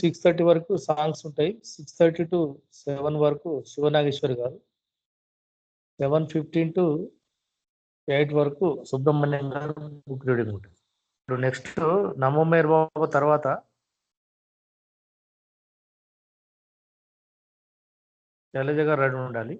6:30 వరకు సాంగ్స్ ఉంటాయి. 6:30 to 7 వరకు శివనాగేశ్వరి గారు, 7:15 to 8 వరకు సుబ్రహ్మణ్యం గారు బుక్ రీడింగ్ ఉంటుంది. ఇప్పుడు నెక్స్ట్ నమో మేర్ బాబా తర్వాత శైలజ గారు రెడీ ఉండాలి.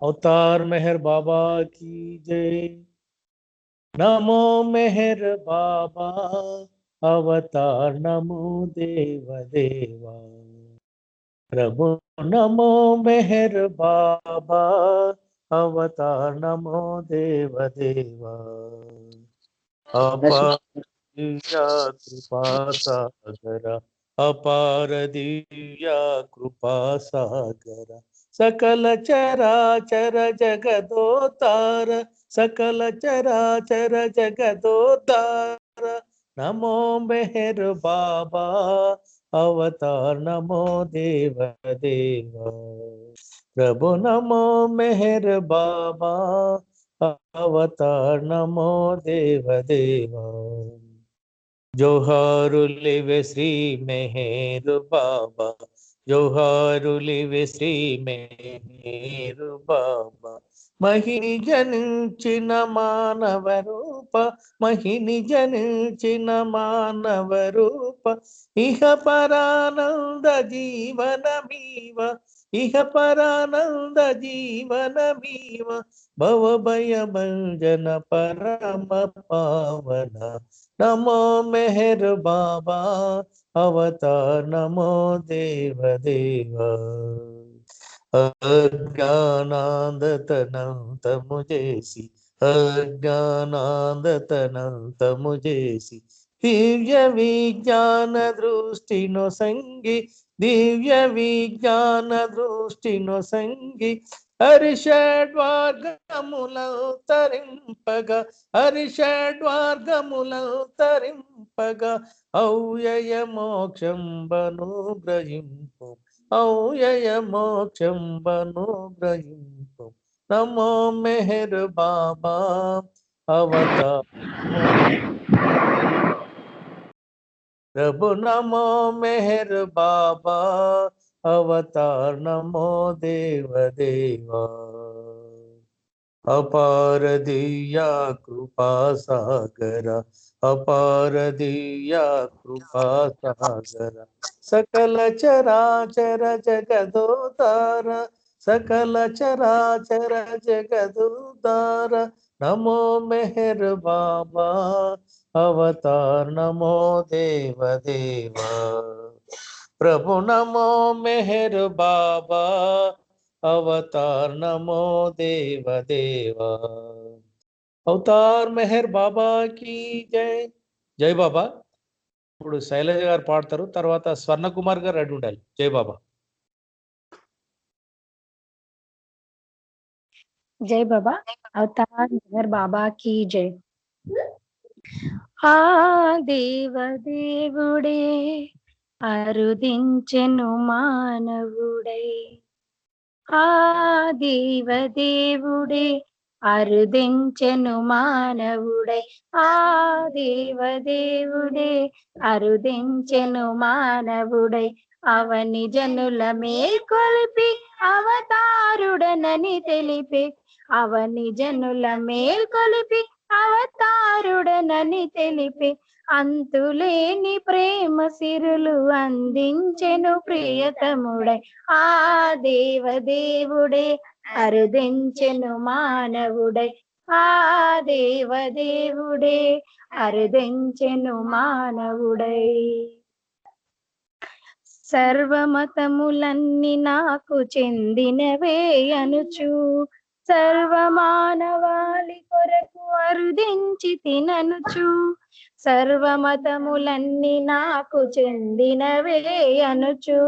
अवतार मेहर बाबा की जय। नमो मेहर बाबा अवतार नमो देव देवा। प्रभु नमो मेहर बाबा अवतार नमो देव देवा। अपार दिव्या कृपा सागर, अपार दिव्या कृपा सागर, सकल चराचर जगदोतार, सकल चराचर जगदोतार। नमो मेहर बाबा अवतार नमो देव देवा। प्रभु नमो मेहर बाबा अवतार नमो देव देवा। जोहारुलिवे श्री मेहर बाबा, जोहारुलिवे श्री मेहर बाबा। महिनि जनिंचिन मानव रूप, महिनि जनिंचिन मानव रूप, इह परानंद जीवनमीव, इह परानंद जीवनमीव। भव भय भंजन परम पावन। नमो मेहर बाबा अवतार नमो देव देवा। अज्ञानांधतनंत मुझेसी, अज्ञानांधतनंत मुझेसी। दिव्य विज्ञान दृष्टि नो संगी, दिव्य विज्ञान दृष्टि नो संगी। हरिषड्वार्गमुलौतरिंपग, हरिषड्वार्गमुलौतरिंपग। औयय मोक्षं बनुग्रहिंपु, औयय मोक्षं बनुग्रहिंपु। नमो मेहर बाबा अवतार प्रभु नमो मेहर बाबा अवतार नमो देव देवा। अपार दिव्या कृपा सागर, अपार दिव्या कृपा सागर, सकल चराचर जगदोतार, सकल चराचर जगदोतार। नमो मेहर बाबा अवतार नमो देव देवा। प्रभु नमो मेहर बाबा अवतार नमो देव देवा। अवतार मेहर बाबा की जय। जय बाबा। ఇప్పుడు శైలజ గారు పాడతారు, తర్వాత స్వర్ణ కుమార్ గారు రెడీ ఉండాలి. జై బాబా. जय बाबा। अवतार मेहर बाबा की जय। आ देव దేవుడే అరుదించెను మానవుడై, ఆ దేవ దేవుడే అరుదించెను మానవుడై, ఆ దేవ దేవుడే అరుదించెను మానవుడై। అవని జనుల మేల్కొల్పి అవతారుడనని తెలిపే, అవని జనుల మేల్కొల్పి అవతారుడనని తెలిపే। అంతులేని ప్రేమ సిరులు అందించెను ప్రియతముడై, ఆ దేవ దేవుడే అరుదించెను మానవుడై, ఆ దేవ దేవుడే అరుదించెను మానవుడై। సర్వమతములన్నీ నాకు చెందినవే అనుచు, సర్వమానవాళి కొరకు అరుదించి తిననుచు, సర్వమతములన్నీ నాకు చెందినవే అనుచు,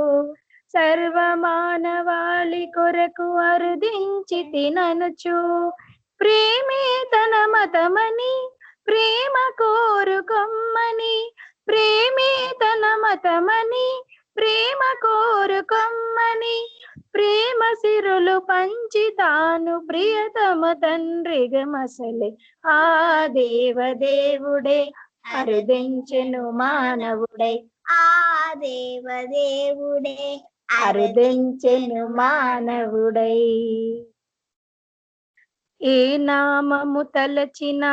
సర్వమానవాళి కొరకు అరుదించి తిననుచు। ప్రేమే తన మతమని ప్రేమ కోరుకొమ్మని, ప్రేమే తన మతమని ప్రేమ కోరుకొమ్మని, ప్రేమ సిరులు పంచి తాను ప్రియతమ తండ్రిగా మసలే ఆ దేవదేవుడే అరుదించెను మానవుడై ఆ దేవదేవుడే అరుదించెను మానవుడై. ఏ నామము తలచినా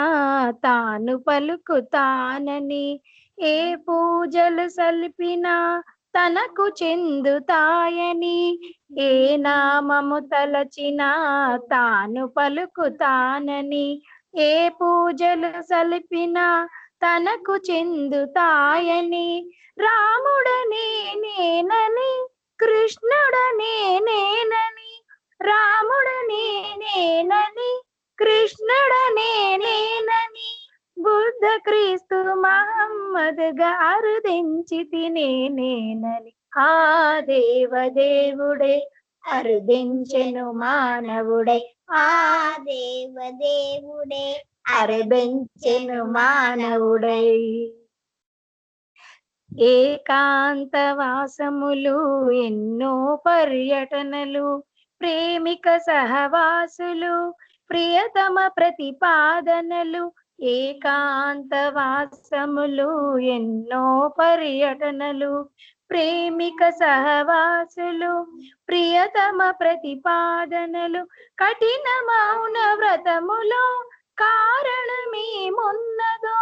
తాను పలుకుతానని, ఏ పూజలు సల్పినా తనకు చెందుతాయని, ఏ నామము తలచినా తాను పలుకుతానని, ఏ పూజలు సల్పినా తనకు చెందుతాయని, రాముడనే నేనని కృష్ణుడనే నేనని, రాముడనే నేనని కృష్ణుడనే నేనని, బుద్ధ క్రీస్తు మహమ్మదుగా అరుదించి నేనని ఆ దేవదేవుడే అరుదించెను మానవుడై. ఆ దేవదేవుడే అరుదించెను మానవుడై. ఏకాంతవాసములు ఎన్నో పర్యటనలు, ప్రేమిక సహవాసులు ప్రియతమ ప్రతిపాదనలు. ఏకాంతవాసములు ఎన్నో పర్యటనలు, ప్రేమిక సహవాసులు ప్రియతమ ప్రతిపాదనలు. కఠిన మౌన వ్రతములో కారణమేమున్నదో,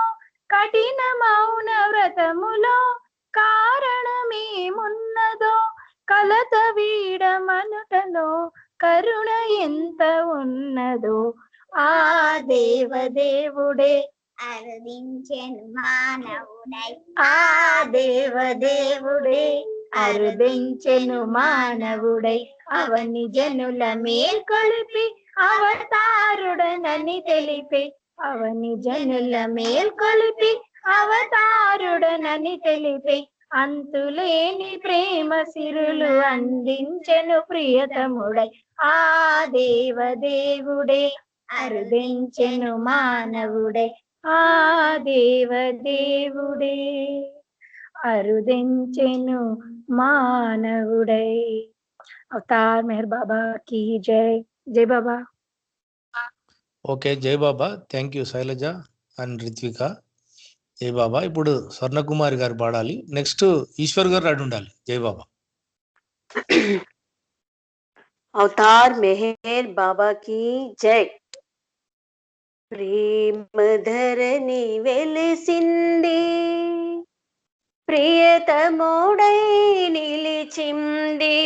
కఠిన మౌన వ్రతములో కారణమేమున్నదో, కలత వీడమనుటలో కరుణ ఎంత ఉన్నదో, ఆ దేవదేవుడే అరుదించెను మానవుడై. ఆ దేవదేవుడే అరుదించెను మానవుడై. అవని జనుల మేల్కొలిపి అవతారుడనని తెలిపే, అవని జనుల మేల్కొలిపి అవతారుడనని తెలిపే, అంతులేని ప్రేమ సిరులు అందించెను ప్రియతముడై. ఆ దేవదేవుడే అరుదించెను మానవుడై. ఆ దేవదేవుడే అరుదించెను మానవుడై. అవతార్ మెహర్ బాబా की जय. जय बाबा. ఓకే, జై Baba. Thank you Shailaja and Ritvika. జై బాబా. ఇప్పుడు స్వర్ణకుమారి గారు పాడాలి. నెక్స్ట్ ఈశ్వర్ గారు అడు ఉండాలి. జై బాబా. अवतार मेहर बाबा की जय. प्रेम धरनी వెలిసింది, ప్రియతమోడై నిలిచింది.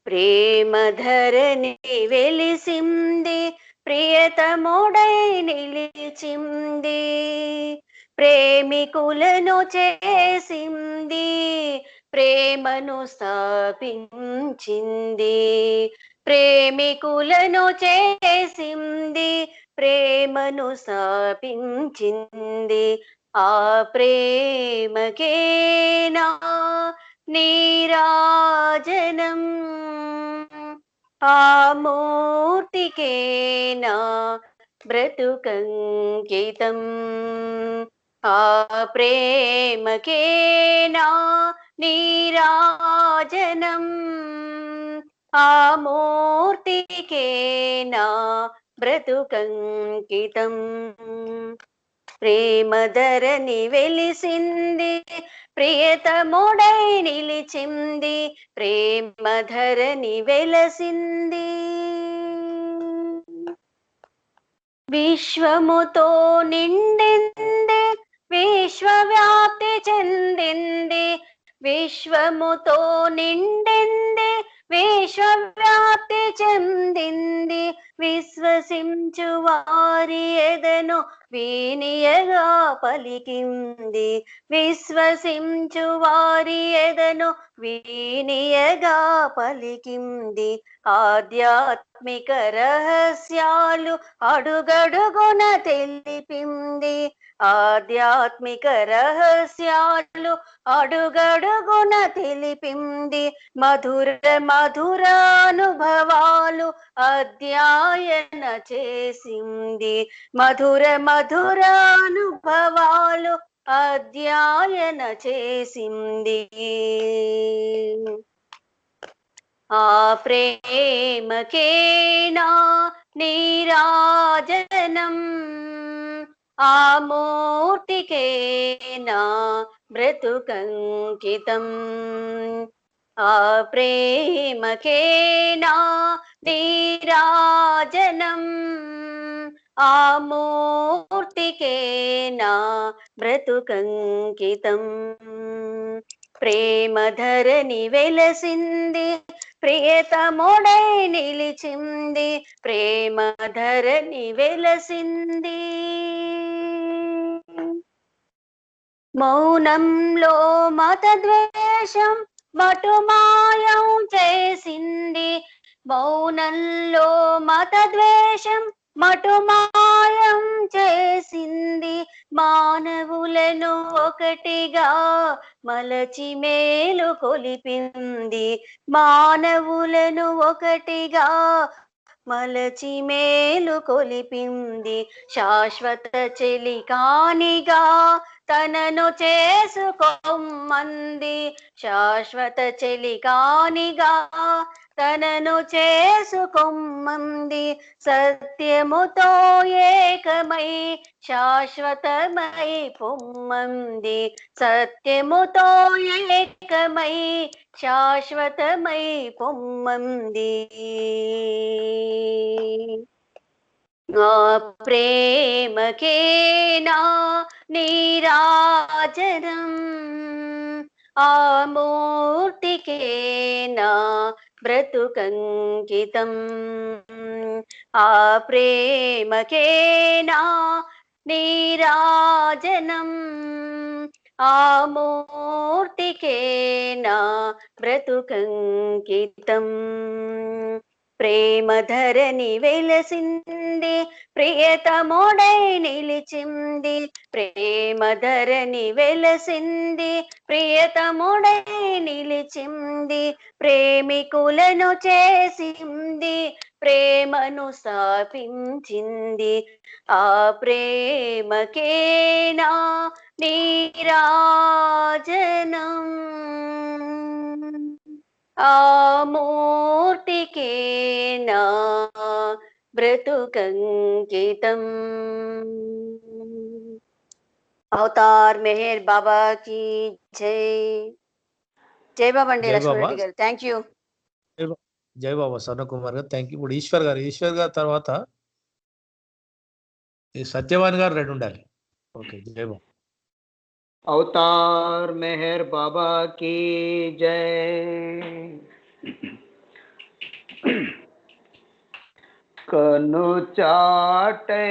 ప్రేమ ధరని వెలిసింది, ప్రియతమోడై నిలిచింది. ప్రేమికులను చేసింది, ప్రేమను స్థాపించింది. ప్రేమికులను చేసింది, ప్రేమను స్థాపించింది. ఆ ప్రేమకేనా నీరాజనం, ఆ మూర్తికేనా బ్రతుకంకితం. ఆ ప్రేమకేనా నీరాజనం, ఆ మూర్తికేనా బ్రతుకంకితం. ప్రేమ ధరని వెలిసింది, ప్రియతముడై నిలిచింది. ప్రేమ ధరని వెలసింది, విశ్వముతో నిండింది, విశ్వవ్యాప్తి చెందింది. విశ్వముతో నిండింది, విశ్వవ్యాప్తి చెందింది. విశ్వసించు వారి ఎదను వీనియగా పలికింది. విశ్వసించు వారి ఎదను వీనియగా పలికింది. ఆధ్యాత్మిక రహస్యాలు అడుగడుగున తెలిపింది. ఆధ్యాత్మిక రహస్యాలు అడుగడుగున తెలిపింది. మధుర మధుర అనుభవాలు అధ్యయన చేసింది. మధుర మధుర అనుభవాలు అధ్యయన చేసింది. ఆ ప్రేమకేనా నీరాజనం, ఆ మూర్తికేనా బ్రతుకంకితం. ఆ ప్రేమకేనా నీరాజనం, ఆ మూర్తికేనా బ్రతుకంకితం. ప్రేమధరణి వెలసింది, ప్రియతముడై నిలిచింది, ప్రేమధరణి వెలసింది. మౌనంలో మతద్వేషం మటుమాయం చేసింది, మౌనంలో మతద్వేషం మటుమాయం చేసింది. మానవులను ఒకటిగా మలచి మేలు కొలిపింది, మానవులను ఒకటిగా మలచి మేలు కొలిపింది. శాశ్వత చెలికానిగా తనను చేసుకోమంది, శాశ్వత చెలికానిగా తనను చేసుకోమంది. సత్యముతో ఏకమై శాశ్వతమై పొమ్మంది, సత్యముతో ఏకమై శాశ్వతమై పొమ్మంది. ఆ ప్రేమకేనా నీరాజనం, ఆ మూర్తికేనా బ్రతుకంకితం. ఆ ప్రేమకేనా నీరాజనం, ఆ మూర్తికేనా బ్రతుకంకితం. ప్రేమధరణి వెలసింది, ప్రియతముడై నిలిచింది, ప్రేమధరణి వెలసింది, ప్రియతముడై నిలిచింది. ప్రేమికులను చేసింది, ప్రేమను స్థాపించింది. ఆ ప్రేమకేనా నీరాజనం, ఆ మూర్తికేనా బ్రతుకంకితం. అవతార్ మెహర్ బాబా की జై. జై బాబా అండి జై లక్ష్మణ్ బాబా. రెడ్డి గారు. Thank you. జై బాబా స్వర్ణ కుమార్ గారు, థ్యాంక్ యూ. ఇప్పుడు ఈశ్వర్ గారు తర్వాత ఈ సత్యవాన్ గారు రెడీ ఉండాలి. ఓకే, జై బాబా. अवतार मेहर बाबा की जय. కను చాటైపోయే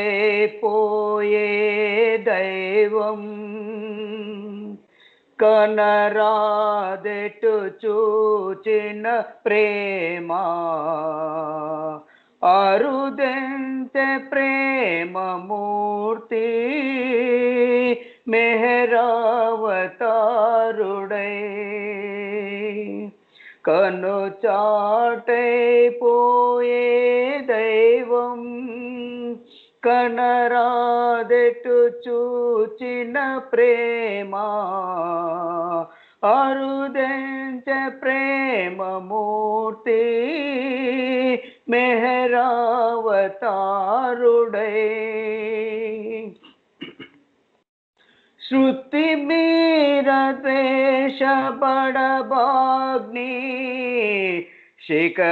దైవం కనరాదెటు చూచిన ప్రేమ, అరుదెంత ప్రేమమూర్తి మెహరావతారుడై. కను చాటైపోయే దైవం కనరాదెటు చూచిన ప్రేమ, అరుదెంచ ప్రేమమూర్తి మెహరావతారుడై. శృతి మీర ద్వేష బడబాగ్ని శిఖరాగ్రసాయిని,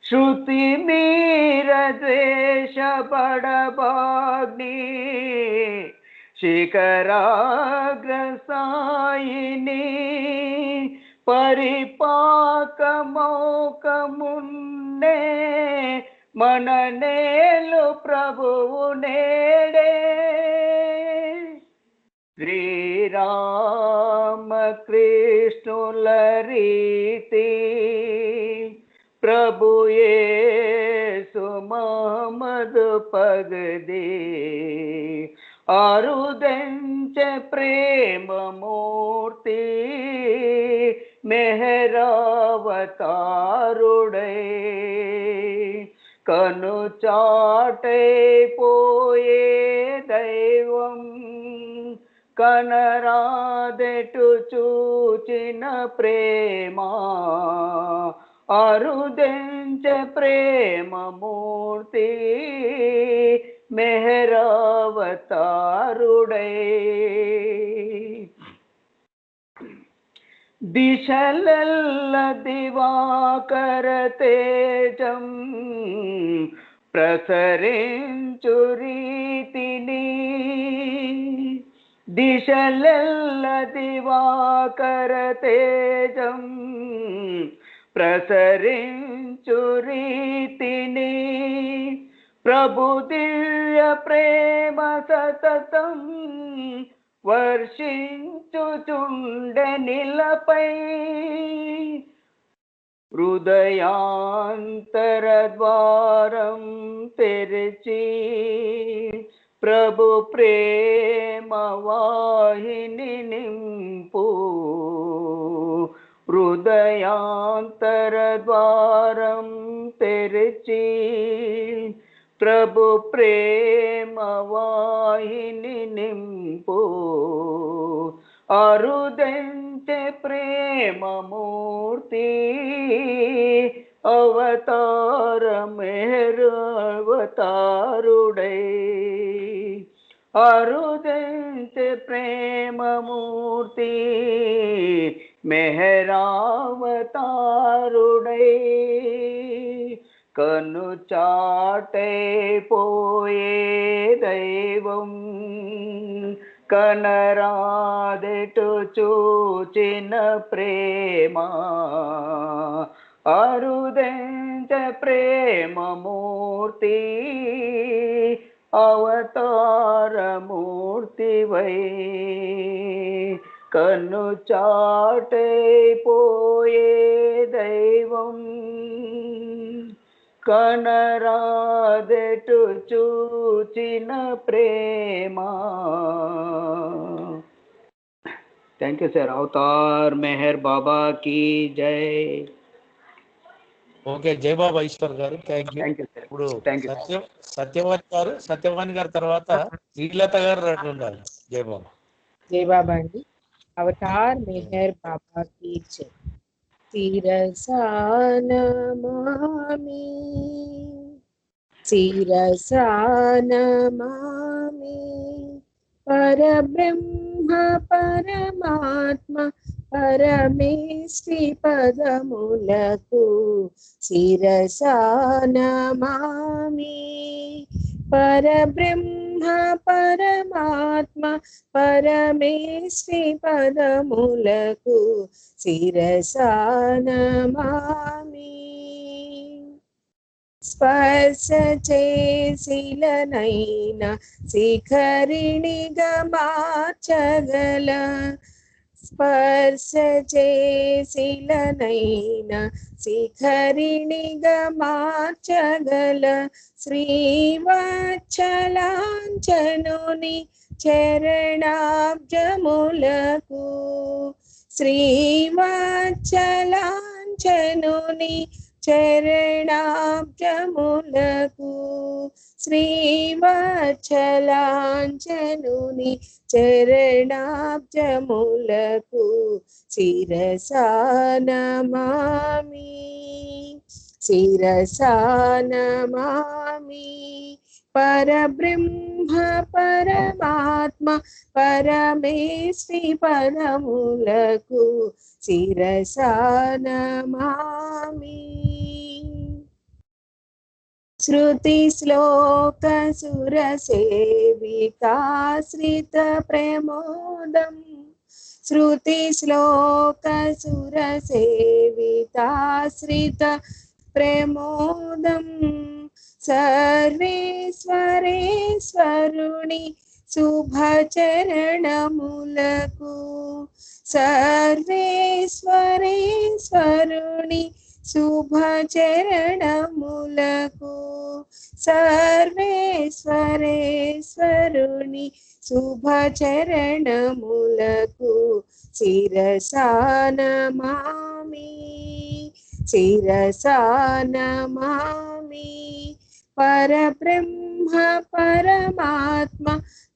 శృతి మీర ద్వేష బడబాగ్ని శిఖరాగ్రసాయిని, పరిపాకమౌకమున్నే మననేలు ప్రభువు నేడే. శ్రీరామకృష్ణుల రీతి ప్రభు యేసు మహమ్మదు పగది, అరుదెంచ ప్రేమమూర్తి మెహరావతారుడై. కను చాటైపోయే దైవం కనరాదెటు చూచిన ప్రేమ అరుదెంచె ప్రేమమూర్తి మెహరావతారుడై దిశలెల్ల దివాకర తేజం ప్రసరించు రీతిని దిశలెల్ల దివాకర తేజం ప్రసరించు రీతిని ప్రభు దివ్య ప్రేమ సతతం వర్షించుచుండెనిలపై హృదయాంతర ద్వారం తెరిచి ప్రభు ప్రేమ వాహిని నింపు హృదయాంతర ద్వారం తెరిచి ప్రభు ప్రేమ వాహిని నింపు అరుదెంచె ప్రేమమూర్తి అవతార మెహరావతారుడై అరుదెంచె ప్రేమమూర్తి మెహరావతారుడై కను చాటై పోయే దైవం కనరాదెటు చూచిన ప్రేమ అరుదెంచె ప్రేమమూర్తి అవతారమూర్తివై కన్ను చాటై పోయే దైవం కనరాదెటు చూచిన ప్రేమ. Thank you sir. Avatar Meher Baba కీ జై. ఓకే, జై బాబా ఈశ్వర్ గారు, thank you. Thank you sir. ఇప్పుడు థ్యాంక్ యూ. సత్యవాణి గారి తర్వాత శ్రీలత గారు ఉండాలి. జై బాబా. జై బాబా అండి. అవతార్ మెహర్ బాబా కీ జై. శిరసా నమామి శిరసా నమామి పరబ్రహ్మ పరమాత్మ పరమేశ్వరి పదములకు శిరసా నమామి పరబ్రహ్మ పరమాత్మ పరమేశ్వరి పదములకు శిరసా నమామి స్పర్శ చేసిలనైన శిఖరిణిగా మార్చగల స్పర్శ చేసిలనైన శిఖరిణిగా మార్చగల శ్రీవత్సలాంఛనుని చరణాబ్జములకు శ్రీవత్సలాంఛనుని చరణాబ్జములకు శ్రీవత్సలాంఛనుని చరణాబ్జములకు శిరసా నమామి శిరసా నమామి పరబ్రహ్మ పరమాత్మ పరమేశ్వరి పదములకు శిరసా నమామి శృతి శ్లోక సుర సేవితాశ్రిత ప్రమోదం శృతి శ్లోక సుర సేవితాశ్రిత ప్రమోదం సర్వేశ్వరేశ్వరుని శుభచరణములకు సర్వేశ్వరేశ్వరుని శుభచరణములకు సర్వేశ్వరేశ్వరుని శుభచరణములకు శిరసా నమామి శిరసా నమామి పరబ్రహ్మ పరమాత్మ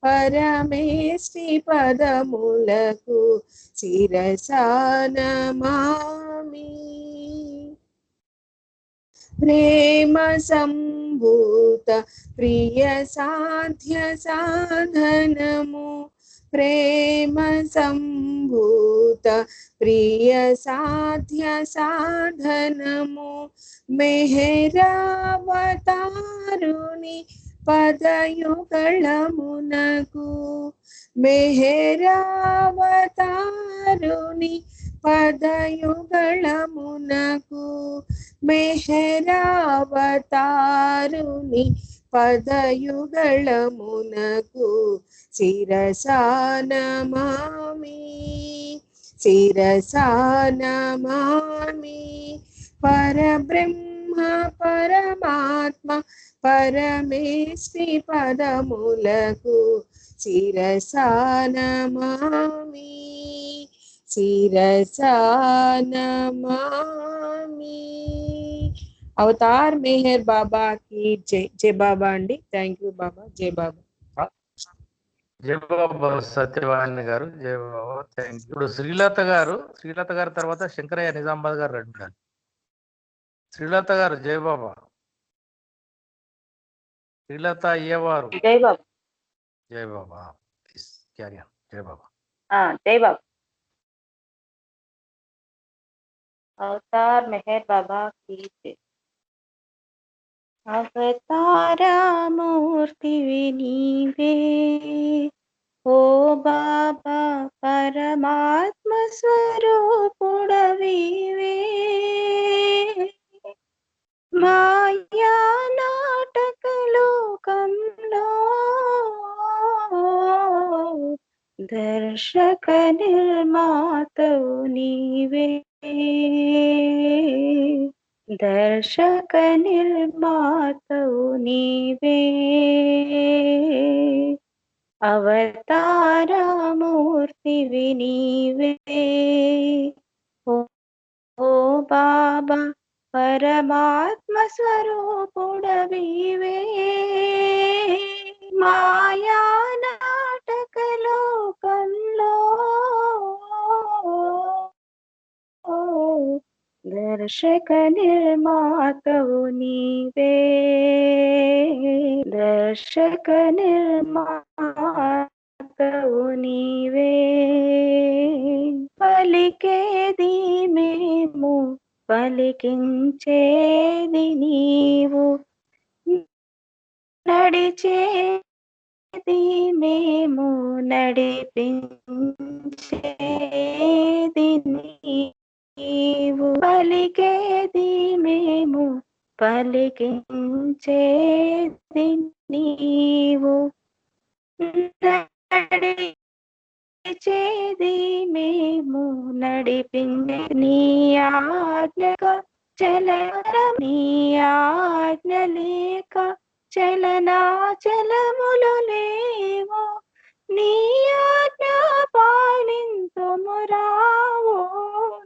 పరమేష్టి పదములకు శిరసా నమామి. ప్రేమ సంభూత ప్రియ సాధ్య సాధనము, ప్రేమ సంభూత ప్రియ సాధ్య సాధనము, మెహరావతారుని పదయుగళమునకు, మెహరావతారుని పదయుగళమునకు, మెహరావతారుని పదయుగళమునకు శిరసా నమామి, శిరసా నమామి. పరబ్రహ్మ పరమాత్మ పరమేష్టి పదములకు శిరసా నమామి, శిరసా నమామి. అవతార్ మెహర్ బాబాకి జై. జై బాబా అండి. థ్యాంక్ యూ బాబా. జై బాబా. జై బాబా సత్యవాణి గారు. జై బాబా, థ్యాంక్ యూ. ఇప్పుడు శ్రీలత గారు, శ్రీలత గారి తర్వాత శంకరయ్య నిజామాబాద్ గారు అడిగారు. శ్రీలత గారు జై బాబా. శ్రీలత అయ్యేవారు జై బాబా. జై బాబా. క్యారియర్ జై బాబా. జై బాబా. అవతార్ మెహర్ బాబా की जय. అవతారమూర్తివి నీవే ఓ బాబా, పరమాత్మ స్వరూపుడవివే, మాయా నాటక లోకంలో దర్శక నిర్మాతవు నీవే, దర్శక నిర్మాతవు నీవే, అవతారమూర్తివి నీవే ఓ బాబా, పరమాత్మ స్వరూపుడవివే, మాయా నాటక లోకంలో దర్శక నిర్మాతవు నీవే, దర్శక నిర్మాతవు నీవే, పలికేది మేము పలికించేది నీవు, నడిచేది మేము నడిపించేది నీవు, పలికేది మేము పలికించేది నీవు, నడిచేది మేము నడిపించే నీ ఆజ్ఞక చలన, నీ ఆజ్ఞ లేక చలనా చలములు లేవు, నీ ఆజ్ఞ పాలింతుమురావో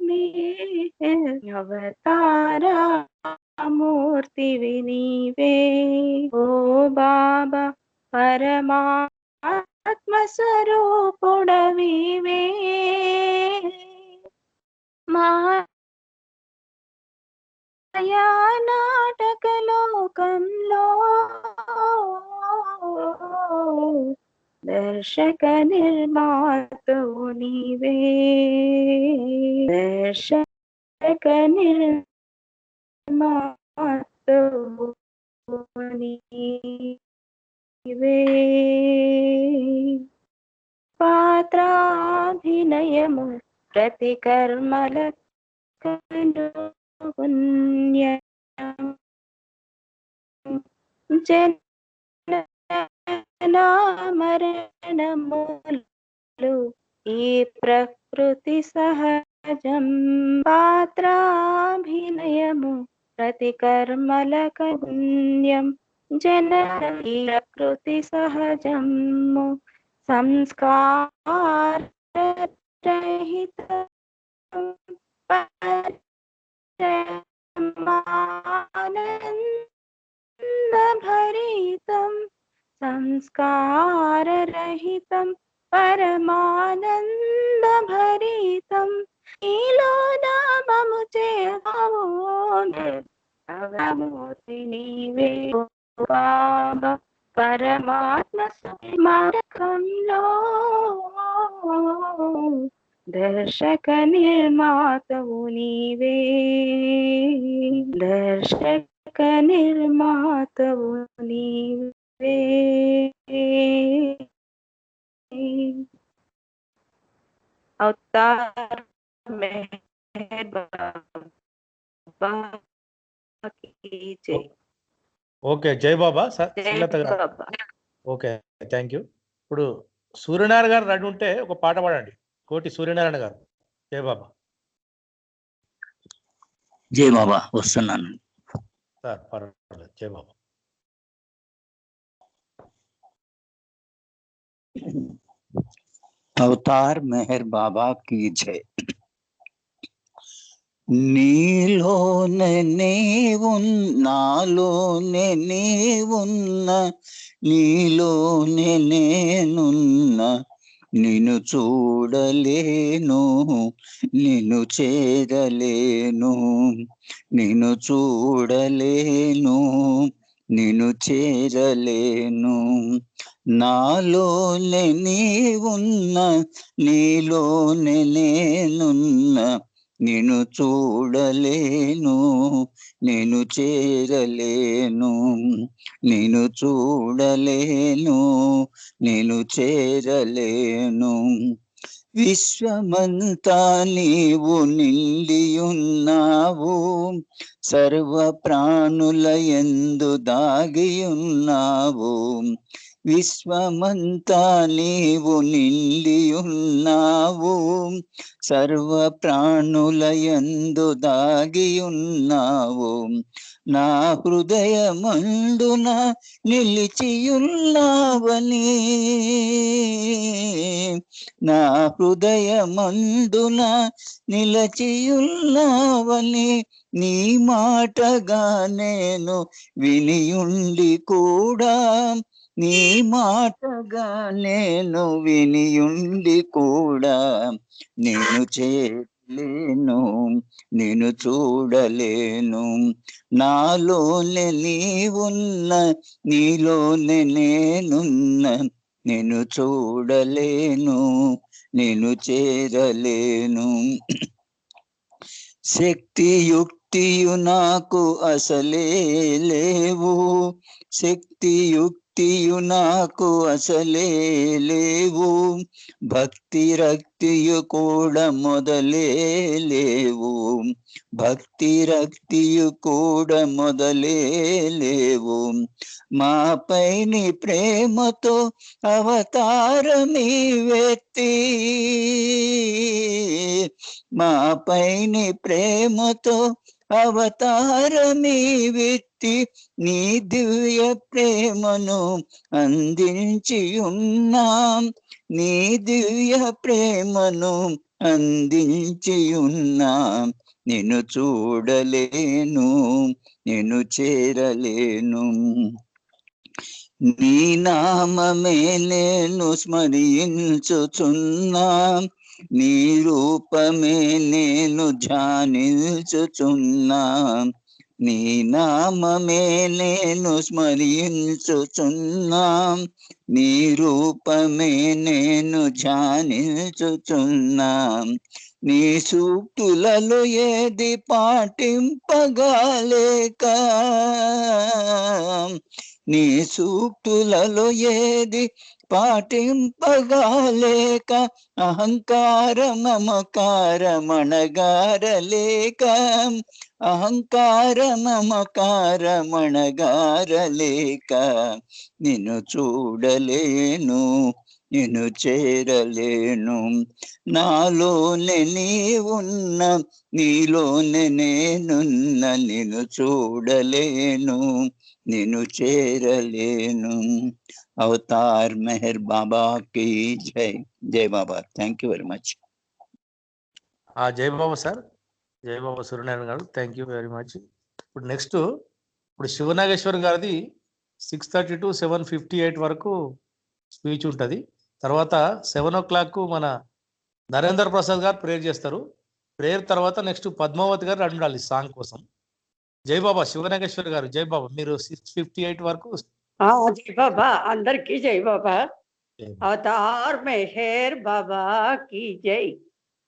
నీ అవతారమూర్తివి నీవే ఓ బాబా, పరమాత్మ స్వరూపుడవివే, మాయా నాటక లోకంలో దర్శక నిర్మాతవు నీవే, దర్శక నిర్మాతవు నీవే, పాత్రాభినయము ప్రతి కర్మల పుణ్యం, జనన మరణములు ఈ ప్రకృతి సహజం, పాత్రాభినయము ప్రతి కర్మల పుణ్యం, జనన ఈ ప్రకృతి సహజము, సంస్కార రహిత ఆనంద వికారరహితం పరమానందభరితం నీలో నామము చేసావు భగవతి నీవే ఓ బాబా పరమాత్మ మార్గంలో దర్శక నిర్మాతవు నీవే దర్శక నిర్మాతవు నీవే అవతార్ మెహర్ బాబా की जय ఓకే జై బాబా జై శ్రీలత గారు. బాబా ఓకే థ్యాంక్ యూ. ఇప్పుడు సూర్యనారాయణ గారు రెడీ ఉంటే ఒక పాట పాడండి. కోటి సూర్యనారాయణ గారు. జై బాబా జై బాబా వస్తున్నాను. సార్ పర్వాలేదు. జై బాబా. అవతార్ మెహర్ బాబా की जय. నీలోనే నాలోనే నీవున్న నీలోనే నేనున్న నిన్ను చూడలేను నిన్ను చేరలేను నిన్ను చూడలేను నిన్ను చేరలేను నాలోనే నీవున్న నీలోనే నేనున్న నిన్ను చూడలేను నిన్ను చేరలేను నిన్ను చూడలేను నిన్ను చేరలేను విశ్వమంతా నీవు నిండియున్నావు సర్వ ప్రాణుల యందు దాగియున్నావు విశ్వమంతా నీవు నిండియున్నావు సర్వ ప్రాణుల యందు దాగియున్నావు నా హృదయమందున నిలిచియున్నావని నా హృదయమందున నిలచియున్నావని నీ మాటగా నేను వినియుండి కూడా నీ మాటగా నేను వినియుండి కూడా నేను చేయలేను నేను చూడలేను నాలోనే నీవున్న నీలోనే నేనున్న నేను చూడలేను నేను చేరలేను శక్తియుక్తియు నాకు అసలే లేవు శక్తియుక్తియు నాకు అసలే లేవు భక్తి రక్తియు కూడా మొదలే లేవు భక్తి రక్తియు కూడా మొదలే లేవు మాపై నీ ప్రేమతో అవతారమీవెత్తి మాపై నీ ప్రేమతో అవతారమీవెత్తి నీ దివ్య ప్రేమను అందించి ఉన్నాం నీ దివ్య ప్రేమను అందించి ఉన్నాం నిన్ను చూడలేను నిన్ను చేరలేను నీ నామమే నేను స్మరించుచున్నా నీ రూపమే నేను ధ్యానించుచున్నా నీ నామమే నేను స్మరించుచున్నా నీ రూపమే నేను ధ్యానించుచున్నా నీ సూక్తులలో ఏది పాటింపగాలేక నీ సూక్తులలో ఏది పాటింపగాలేక అహంకార మమకారమణగారలేక అహంకార మమకారమణగారలేక నిన్ను చూడలేను నిన్ను చేరలేను నాలోనే నీవున్న నీలోనే నేనున్న నిన్ను చూడలేను నిన్ను చేరలేను అవతార్ మెహర్ బాబా కి జై జై Baba thank you very much జై బాబా సార్ జై బాబా సూర్యనారాయణ గారు థ్యాంక్ యూ వెరీ మచ్. ఇప్పుడు నెక్స్ట్ ఇప్పుడు శివనాగేశ్వర్ గారిది 6:30 to 7:58 వరకు స్పీచ్ ఉంటుంది. తర్వాత 7 o'clock మన నరేందర్ ప్రసాద్ గారు ప్రేయర్ చేస్తారు. ప్రేయర్ తర్వాత నెక్స్ట్ పద్మావతి గారు ఉండాలి సాంగ్ కోసం. జై బాబా శివనాగేశ్వర్ గారు, జై బాబా. మీరు 6:58 వరకు. జై బాబా, అందరికీ జై బాబా. అవతార్ మెహర్ బాబా की जय,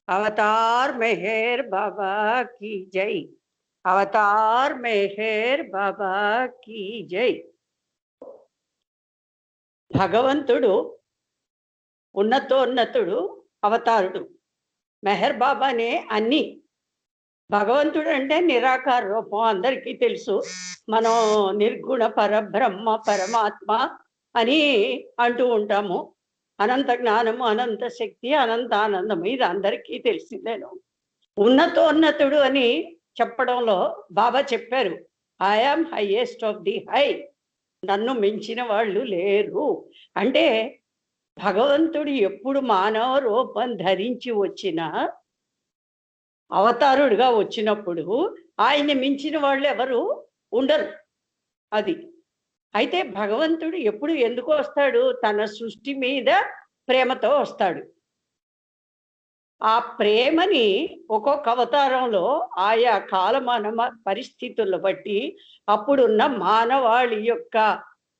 అవతార్ మెహర్ బాబా की जय, అవతార్ మెహర్ బాబా की जय. భగవంతుడు ఉన్నతోన్నతుడు, అవతారుడు. మెహర్ బాబానే అన్ని. భగవంతుడు అంటే నిరాకార రూపం, అందరికీ తెలుసు. మనం నిర్గుణ పరబ్రహ్మ పరమాత్మ అని అంటూ ఉంటాము. అనంత జ్ఞానము, అనంత శక్తి, అనంత ఆనందము, ఇది అందరికీ తెలిసిందేను. ఉన్నతోన్నతుడు అని చెప్పడంలో బాబా చెప్పారు, I am highest of the high, నన్ను మించిన వాళ్ళు లేరు. అంటే భగవంతుడు ఎప్పుడు మానవ రూపం ధరించి వచ్చినా, అవతారుడుగా వచ్చినప్పుడు ఆయన్ని మించిన వాళ్ళు ఎవరు ఉండరు. అది అయితే భగవంతుడు ఎప్పుడు ఎందుకు వస్తాడు? తన సృష్టి మీద ప్రేమతో వస్తాడు. ఆ ప్రేమని ఒక్కొక్క అవతారంలో ఆయా కాలమాన పరిస్థితులను బట్టి, అప్పుడున్న మానవాళి యొక్క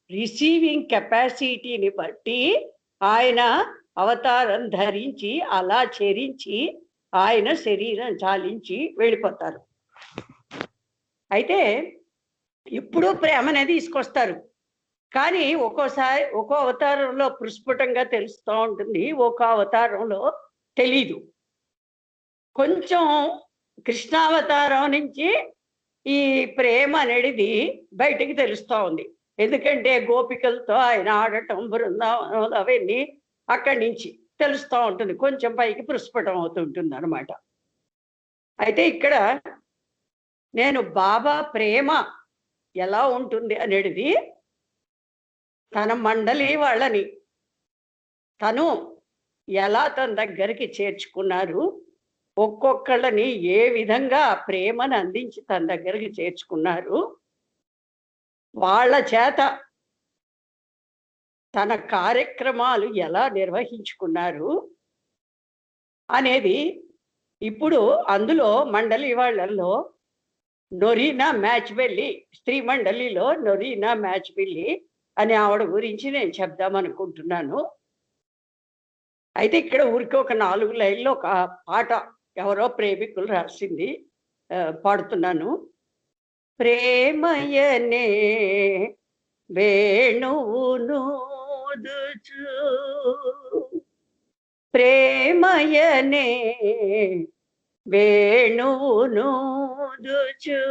రిసీవింగ్ కెపాసిటీని బట్టి ఆయన అవతారం ధరించి అలా చరించి ఆయన శరీరం చాలించి వెళ్ళిపోతారు. అయితే ఇప్పుడు ప్రేమనే తీసుకొస్తారు. కానీ ఒక్కోసారి ఒక్కో అవతారంలో ప్రస్ఫుటంగా తెలుస్తూ ఉంటుంది, ఒక్కో అవతారంలో తెలీదు. కొంచెం కృష్ణావతారం నుంచి ఈ ప్రేమ అనేది బయటికి తెలుస్తూ ఉంది. ఎందుకంటే గోపికలతో ఆయన ఆడటం, బృందావనం అవన్నీ అక్కడి నుంచి తెలుస్తూ ఉంటుంది, కొంచెం పైకి ప్రస్ఫుటం అవుతుంటుంది అనమాట. అయితే ఇక్కడ నేను బాబా ప్రేమ ఎలా ఉంటుంది అనేది, తన మండలి వాళ్ళని తను ఎలా తన దగ్గరికి చేర్చుకున్నారు, ఒక్కొక్కళ్ళని ఏ విధంగా ప్రేమను అందించి తన దగ్గరికి చేర్చుకున్నారు, వాళ్ళ చేత తన కార్యక్రమాలు ఎలా నిర్వహించుకున్నారు అనేది ఇప్పుడు అందులో మండలి వాళ్ళల్లో నొరీనా మ్యాచ్బెల్లి, స్త్రీ మండలిలో నొరీనా మ్యాచ్బెల్లి అనే ఆవిడ గురించి నేను చెప్దామనుకుంటున్నాను. అయితే ఇక్కడ ఊరికి ఒక 4 లైన్లో ఒక పాట ఎవరో ప్రేమికులు రాసింది, పాడుతున్నాను. ప్రేమయనే వేణువును ఊదుచు, ప్రేమయనే వేణువును ఊదుచు,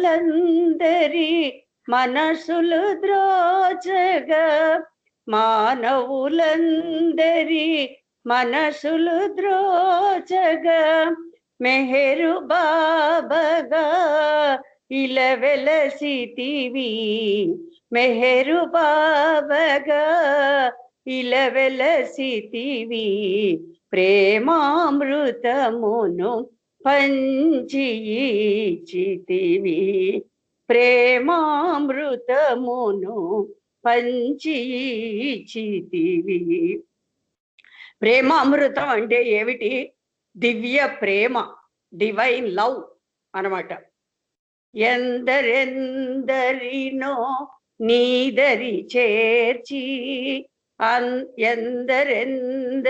మానవులందరి మనసులు ద్రోచగా, మానవులందరి మనసులు ద్రోచగా, మెహరు బాబగా ఇలవెలసితివి, మెహరు బాబగా ఇలవెలసితివి, ప్రేమామృతమును పంచి ఇచ్చితివి, ప్రేమామృతమును పంచి ఇచ్చితివి. ప్రేమామృతం అంటే ఏమిటి? దివ్య ప్రేమ, డివైన్ లవ్ అన్నమాట. ఎందరెందరినో నీదరి చేర్చి, ఎందరెందరినో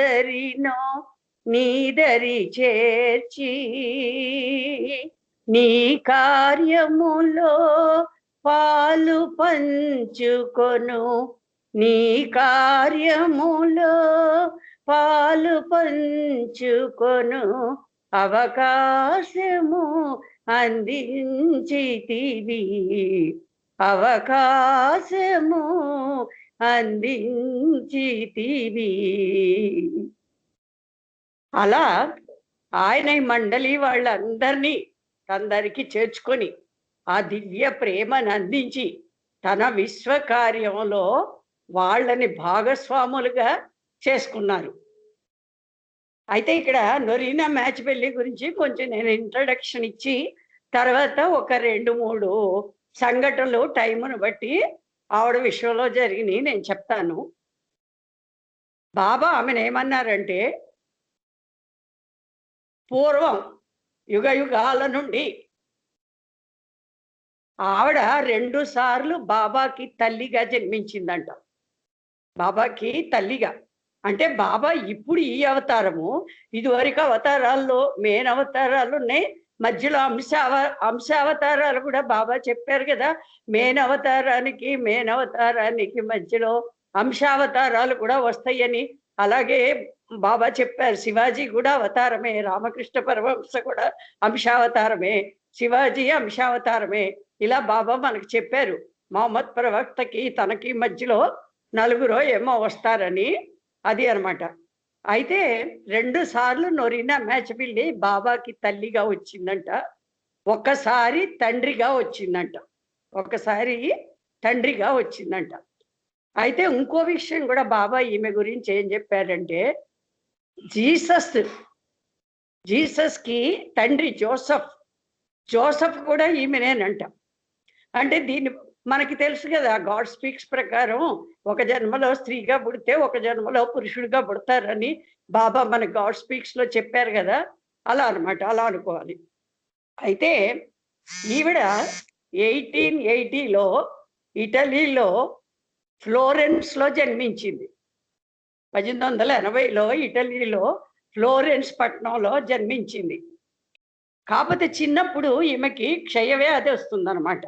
నీదరి చేర్చి, నీ కార్యములో పాలు పంచుకొను, నీ కార్యములో పాలు పంచుకొను అవకాశము అందించితివి, అవకాశము అందించితివి. అలా ఆయన మండలి వాళ్ళందరినీ అందరికి చేర్చుకొని ఆ దివ్య ప్రేమను అందించి తన విశ్వకార్యంలో వాళ్ళని భాగస్వాములుగా చేసుకున్నారు. అయితే ఇక్కడ నొరీనా మ్యాచ్బెల్లి గురించి కొంచెం నేను ఇంట్రడక్షన్ ఇచ్చి తర్వాత ఒక 2-3 సంఘటనలు టైమును బట్టి ఆవిడ విషయంలో జరిగినాయి నేను చెప్తాను. బాబా ఆమెను ఏమన్నారంటే, పూర్వం యుగ యుగాల నుండి ఆవిడ 2 సార్లు బాబాకి తల్లిగా జన్మించిందంట. బాబాకి తల్లిగా అంటే బాబా ఇప్పుడు ఈ అవతారము, ఇదివరకు అవతారాల్లో మెయిన్ అవతారాలు ఉన్నాయి, మధ్యలో అంశావతారాలు కూడా బాబా చెప్పారు కదా. మెయిన్ అవతారానికి మధ్యలో అంశావతారాలు కూడా వస్తాయని. అలాగే బాబా చెప్పారు శివాజీ కూడా అవతారమే, రామకృష్ణ పరమహంస కూడా అంశావతారమే, శివాజీ అంశావతారమే. ఇలా బాబా మనకు చెప్పారు. మహమ్మద్ ప్రవక్తకి తనకి మధ్యలో 4 ఏమో వస్తారని. అది అన్నమాట. అయితే 2 సార్లు నొరీనా మేచబిల్లి బాబాకి తల్లిగా వచ్చిందంట, ఒక్కసారి తండ్రిగా వచ్చిందంట. అయితే ఇంకో విషయం కూడా బాబా ఈమె గురించి ఏం చెప్పారంటే, జీసస్కి తండ్రి జోసఫ్ కూడా ఈమెనేనంట. అంటే దీన్ని మనకి తెలుసు కదా, గాడ్ స్పీక్స్ ప్రకారం ఒక జన్మలో స్త్రీగా పుడితే ఒక జన్మలో పురుషుడిగా పుడతారని బాబా మన గాడ్ స్పీక్స్ లో చెప్పారు కదా. అలా అన్నమాట, అలా అనుకోవాలి. అయితే ఈవిడ 1880లో ఇటలీలో ఫ్లోరెన్స్ లో జన్మించింది. 1880లో ఇటలీలో ఫ్లోరెన్స్ పట్టణంలో జన్మించింది. కాకపోతే చిన్నప్పుడు ఈమెకి క్షయవ్యాధి వస్తుందన్నమాట.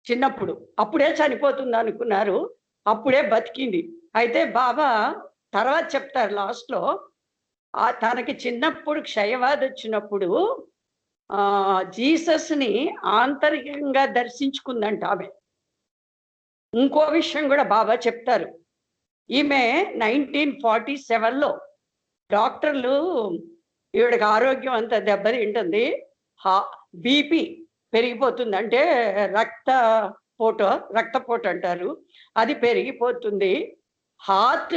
చిన్నప్పుడు అప్పుడే చనిపోతుంది అనుకున్నారు, అప్పుడే బతికింది. అయితే బాబా తర్వాత చెప్తారు లాస్ట్లో, తనకి చిన్నప్పుడు క్షయవ్యాధి వచ్చినప్పుడు జీసస్ని ఆంతరికంగా దర్శించుకుందంట ఆమె. ఇంకో విషయం కూడా బాబా చెప్తారు. ఈమె 1947లో డాక్టర్లు ఈవిడకి ఆరోగ్యం అంతా దెబ్బతింటుంది, బీపీ పెరిగిపోతుంది, అంటే రక్తపోటు అంటారు, అది పెరిగిపోతుంది, హార్ట్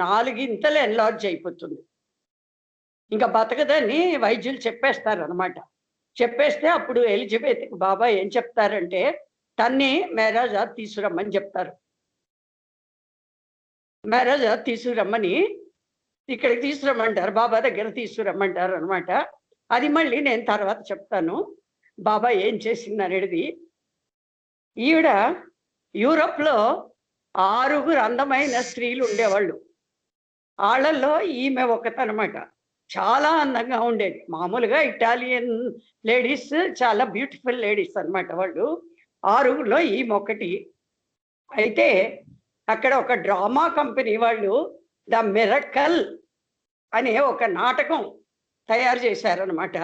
4 ఇంతలు ఎన్లార్జ్ అయిపోతుంది, ఇంకా బతకదని వైద్యులు చెప్పేస్తారు అనమాట. చెప్పేస్తే అప్పుడు ఎలిజబెత్కి బాబా ఏం చెప్తారంటే, తన్ని మెహరాజాద్ తీసుకురమ్మని చెప్తారు. మెహరాజాద్ తీసుకురమ్మని ఇక్కడికి తీసుకురమ్మంటారు, బాబా దగ్గర తీసుకురమ్మంటారు అనమాట. అది మళ్ళీ నేను తర్వాత చెప్తాను బాబా ఏం చేసింది అనేది. ఈవిడ యూరోప్లో 6 అందమైన స్త్రీలు ఉండేవాళ్ళు, వాళ్ళల్లో ఈమె ఒకతనమాట. చాలా అందంగా ఉండేది. మామూలుగా ఇటాలియన్ లేడీస్ చాలా బ్యూటిఫుల్ లేడీస్ అనమాట వాళ్ళు. 6లో ఈమె ఒకటి. అయితే అక్కడ ఒక డ్రామా కంపెనీ వాళ్ళు ద మిరకల్ అనే ఒక నాటకం తయారు చేశారనమాట.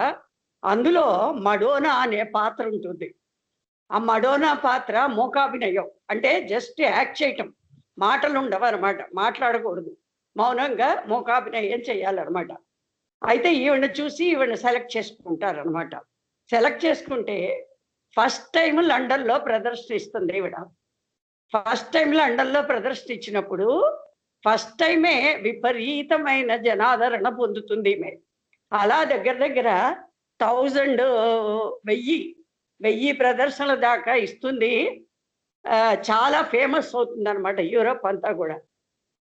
అందులో మడోనా అనే పాత్ర ఉంటుంది. ఆ మడోనా పాత్ర మూకాభినయం, అంటే జస్ట్ యాక్ట్ చేయటం, మాటలు ఉండవు అనమాట, మాట్లాడకూడదు, మౌనంగా మూకాభినయం చేయాలన్నమాట. అయితే ఈవిడ చూసి ఈవిడ సెలెక్ట్ చేసుకుంటారనమాట. సెలెక్ట్ చేసుకుంటే ఫస్ట్ టైం లండన్లో ప్రదర్శన ఇస్తుంది ఈవిడ. ఫస్ట్ టైం లండన్లో ప్రదర్శన ఇచ్చినప్పుడు ఫస్ట్ టైమే విపరీతమైన జనాదరణ పొందుతుంది ఈమె. అలా దగ్గర 1000 ప్రదర్శనల దాకా ఇస్తుంది. చాలా ఫేమస్ అవుతుంది అనమాట యూరోప్ అంతా కూడా.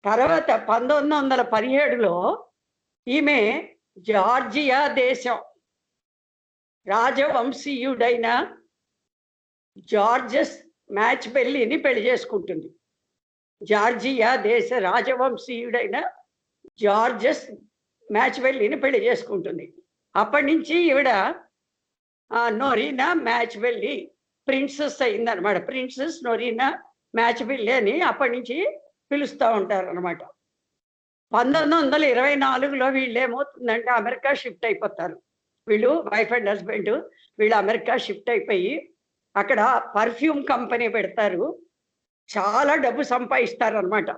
తర్వాత 1917లో ఈమె జార్జియా దేశం రాజవంశీయుడైన జార్జెస్ మ్యాచ్బెల్లీని పెళ్లి చేసుకుంటుంది. జార్జియా దేశ రాజవంశీయుడైన జార్జెస్ మ్యాచ్బెల్లీని పెళ్లి చేసుకుంటుంది. అప్పటి నుంచి ఈవిడ నొరీనా మ్యాచ్బెల్లీ ప్రిన్సెస్ అయిందనమాట. ప్రిన్సెస్ నొరీనా మ్యాచ్బెల్లీ అని అప్పటి నుంచి పిలుస్తూ ఉంటారు అనమాట. 1924లో వీళ్ళు ఏమవుతుందంటే అమెరికా షిఫ్ట్ అయిపోతారు. వీళ్ళు వైఫ్ అండ్ హస్బెండ్ వీళ్ళు అమెరికా షిఫ్ట్ అయిపోయి అక్కడ పర్ఫ్యూమ్ కంపెనీ పెడతారు. చాలా డబ్బు సంపాదిస్తారనమాట,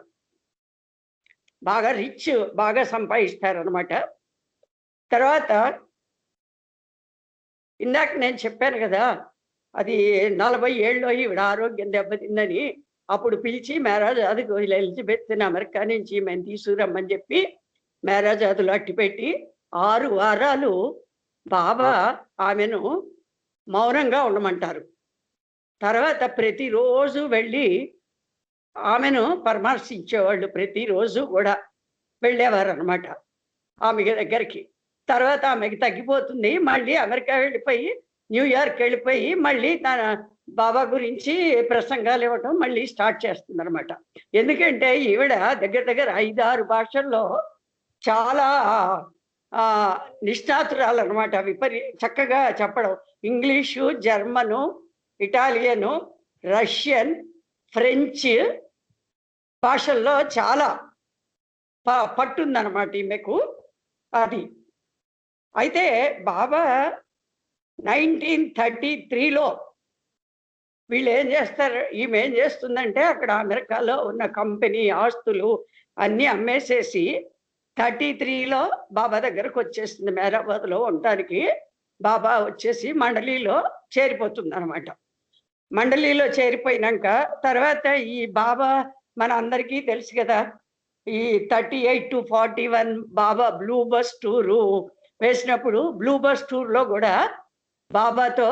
బాగా రిచ్, బాగా సంపాదిస్తారనమాట. తర్వాత ఇందాక నేను చెప్పాను కదా, అది 40 ఏళ్ళలో ఈవిడ ఆరోగ్యం దెబ్బతిందని. అప్పుడు పిలిచి మెహరాజాద్కు ఎలిజబెత్ని అమెరికా నుంచి మేము తీసుకురమ్మని చెప్పి మెహరాజాద్లో అట్టిపెట్టి 6 వారాలు బాబా ఆమెను మౌనంగా ఉండమంటారు. తర్వాత ప్రతిరోజు వెళ్ళి ఆమెను పరామర్శించేవాళ్ళు, ప్రతిరోజు కూడా వెళ్ళేవారు అనమాట ఆమె దగ్గరికి. తర్వాత ఆమెకి తగ్గిపోతుంది, మళ్ళీ అమెరికా వెళ్ళిపోయి న్యూయార్క్ వెళ్ళిపోయి మళ్ళీ తన బాబా గురించి ప్రసంగాలు ఇవ్వటం మళ్ళీ స్టార్ట్ చేస్తుంది అనమాట. ఎందుకంటే ఈవిడ దగ్గర దగ్గర 5-6 భాషల్లో చాలా నిష్ణాతురాలు అనమాట. చక్కగా చెప్పడం. ఇంగ్లీషు, జర్మను, ఇటాలియను, రష్యన్, ఫ్రెంచ్ భాషల్లో చాలా పట్టుందన్నమాట ఈమెకు. అది అయితే బాబా 1933లో వీళ్ళు ఏం చేస్తారు, ఈమె ఏం చేస్తుందంటే అక్కడ అమెరికాలో ఉన్న కంపెనీ ఆస్తులు అన్నీ అమ్మేసేసి 33లో బాబా దగ్గరకు వచ్చేస్తుంది. మేరాబాద్లో ఉండటానికి బాబా వచ్చేసి మండలిలో చేరిపోతుంది అనమాట. మండలిలో చేరిపోయినాక తర్వాత ఈ బాబా మన అందరికీ తెలుసు కదా, ఈ 38 to 41 Baba blue bus tour వేసినప్పుడు బ్లూ బస్ టూర్లో కూడా బాబాతో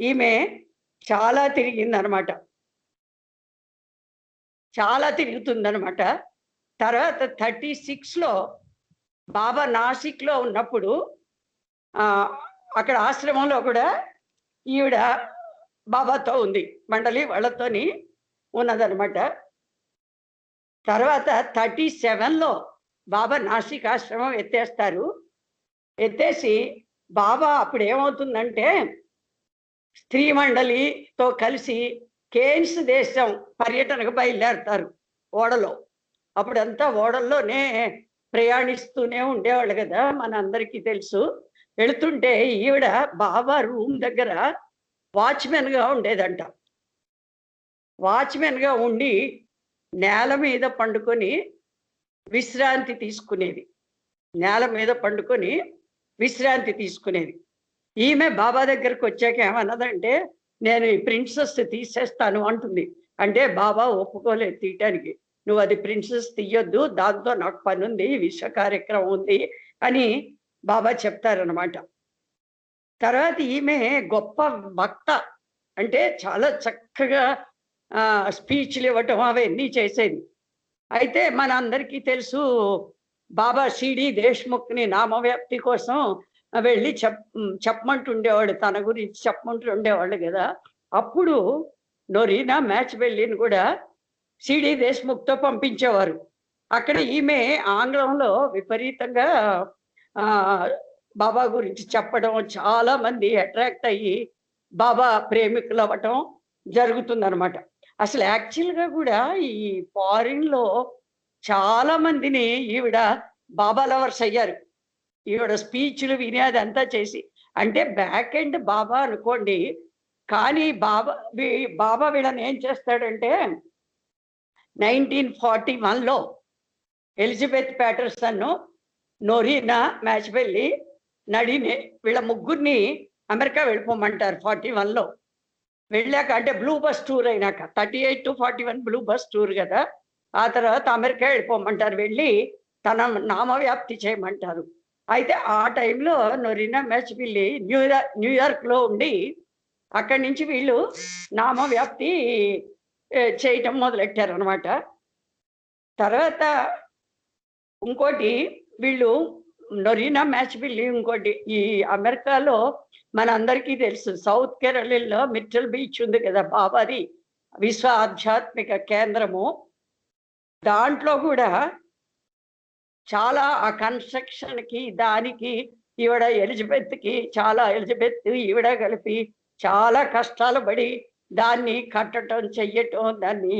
ఈమె చాలా తిరిగిందనమాట, చాలా తిరుగుతుందనమాట. తర్వాత 36లో బాబా నాసిక్లో ఉన్నప్పుడు అక్కడ ఆశ్రమంలో కూడా ఈవిడ బాబాతో ఉంది, మండలి వాళ్ళతోని ఉన్నదనమాట. తర్వాత 37లో బాబా నాసిక్ ఆశ్రమం ఎత్తేస్తారు. ఎత్తేసి బాబా అప్పుడు ఏమవుతుందంటే స్త్రీ మండలితో కలిసి కేన్స్ దేశం పర్యటనకు బయలుదేరుతారు ఓడలో. అప్పుడంతా ఓడల్లోనే ప్రయాణిస్తూనే ఉండేవాళ్ళు కదా, మన అందరికీ తెలుసు. వెళుతుంటే ఈవిడ బాబా రూమ్ దగ్గర వాచ్మెన్గా ఉండేదంట. వాచ్మెన్గా ఉండి నేల మీద పండుకొని విశ్రాంతి తీసుకునేది, నేల మీద పండుకొని విశ్రాంతి తీసుకునేది. ఈమె బాబా దగ్గరకు వచ్చాక ఏమన్నదంటే, నేను ఈ ప్రిన్సెస్ తీసేస్తాను అంటుంది. అంటే బాబా ఒప్పుకోలేదు తీయటానికి. నువ్వు అది ప్రిన్సెస్ తీయొద్దు, దాంతో నాకు పని ఉంది, విశ్వ కార్యక్రమం ఉంది అని బాబా చెప్తారనమాట. తర్వాత ఈమె గొప్ప వక్త, అంటే చాలా చక్కగా స్పీచ్లు ఇవ్వటం అవన్నీ చేసేది. అయితే మన అందరికీ తెలుసు బాబా సిడి దేశ్ముఖ్ని నామవ్యాప్తి కోసం వెళ్ళి చెప్పమంటుండేవాడు, తన గురించి చెప్పమంటుండేవాళ్ళు కదా. అప్పుడు నొరీనా మ్యాచ్బెల్లిని కూడా సిడి దేశ్ముఖ్తో పంపించేవారు. అక్కడ ఈమె ఆంగ్లంలో విపరీతంగా బాబా గురించి చెప్పడం, చాలా మంది అట్రాక్ట్ అయ్యి బాబా ప్రేమికులు అవ్వటం జరుగుతుందన్నమాట. అసలు యాక్చువల్గా కూడా ఈ ఫారిన్లో చాలా మందిని ఈవిడ బాబా లవర్స్ అయ్యారు. ఈవిడ స్పీచ్లు వినేది అంతా చేసి, అంటే బ్యాక్ ఎండ్ బాబా అనుకోండి. కానీ బాబా వీళ్ళని ఏం చేస్తాడంటే 1941లో ఎలిజబెత్ ప్యాటర్సన్, నొరీనా మ్యాచ్బెల్లి, నడినే వీళ్ళ ముగ్గురిని అమెరికా వెళ్ళిపోమంటారు 41లో. వెళ్ళాక అంటే బ్లూ బస్ టూర్ అయినాక 38 to 41 బ్లూ బస్ టూర్ కదా. ఆ తర్వాత అమెరికా వెళ్ళిపోమంటారు, వెళ్ళి తన నామవ్యాప్తి చేయమంటారు. అయితే ఆ టైంలో నొరీనా మ్యాచ్బెల్లి న్యూయార్క్లో ఉండి అక్కడి నుంచి వీళ్ళు నామవ్యాప్తి చేయటం మొదలెట్టారు అనమాట. తర్వాత ఇంకోటి వీళ్ళు నొరీనా మ్యాచ్బెల్లి ఇంకోటి ఈ అమెరికాలో మన అందరికీ తెలుసు సౌత్ కెరోలినాలో మిర్టల్ బీచ్ ఉంది కదా, బాబాది విశ్వ ఆధ్యాత్మిక కేంద్రము. దాంట్లో కూడా చాలా ఆ కన్స్ట్రక్షన్కి దానికి ఈవిడ ఎలిజబెత్కి ఎలిజబెత్ ఈవిడ కలిపి చాలా కష్టాలు పడి దాన్ని కట్టడం చెయ్యటం, దాన్ని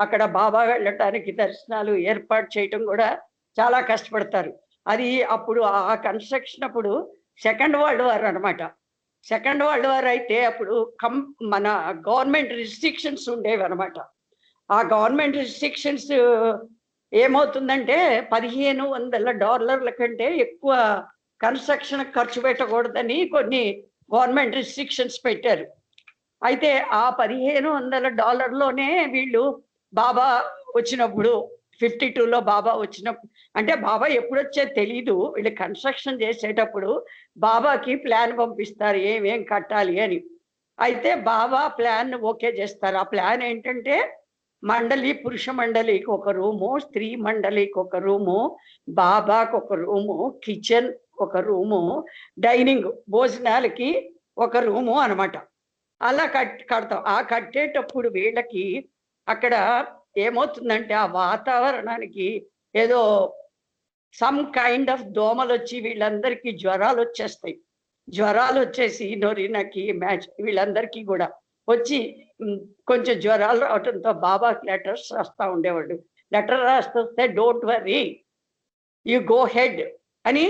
అక్కడ బాబా వెళ్ళటానికి దర్శనాలు ఏర్పాటు చేయటం కూడా చాలా కష్టపడతారు. అది అప్పుడు ఆ కన్స్ట్రక్షన్ అప్పుడు సెకండ్ వరల్డ్ వార్ అనమాట. సెకండ్ వరల్డ్ వార్ అయితే అప్పుడు మన గవర్నమెంట్ రిస్ట్రిక్షన్స్ ఉండేవి అనమాట. ఆ గవర్నమెంట్ రిస్ట్రిక్షన్స్ ఏమవుతుందంటే $1,500 కంటే ఎక్కువ కన్స్ట్రక్షన్ ఖర్చు పెట్టకూడదని కొన్ని గవర్నమెంట్ రిస్ట్రిక్షన్స్ పెట్టారు. అయితే ఆ $1,500లోనే వీళ్ళు బాబా వచ్చినప్పుడు 52లో బాబా వచ్చినప్పుడు, అంటే బాబా ఎప్పుడు వచ్చేది తెలీదు, వీళ్ళు కన్స్ట్రక్షన్ చేసేటప్పుడు బాబాకి ప్లాన్ పంపిస్తారు ఏమేం కట్టాలి అని. అయితే బాబా ప్లాన్ ఓకే చేస్తారు. ఆ ప్లాన్ ఏంటంటే మండలి, పురుష మండలికి ఒక రూము, స్త్రీ మండలికి ఒక రూము, బాబాకు ఒక రూము, కిచెన్ ఒక రూము, డైనింగ్ భోజనాలకి ఒక రూము అనమాట. అలా కడతాం. ఆ కట్టేటప్పుడు వీళ్ళకి అక్కడ ఏమవుతుందంటే ఆ వాతావరణానికి ఏదో సమ్ కైండ్ ఆఫ్ దోమలు వచ్చి వీళ్ళందరికీ జ్వరాలు వచ్చేస్తాయి. జ్వరాలు వచ్చేసి నొరినకి మ్యాచ్ వీళ్ళందరికీ కూడా వచ్చి కొంచెం జ్వరాలు రావడంతో బాబాకి లెటర్స్ రాస్తా ఉండేవాడు. లెటర్ రాస్తే don't worry, you go head అని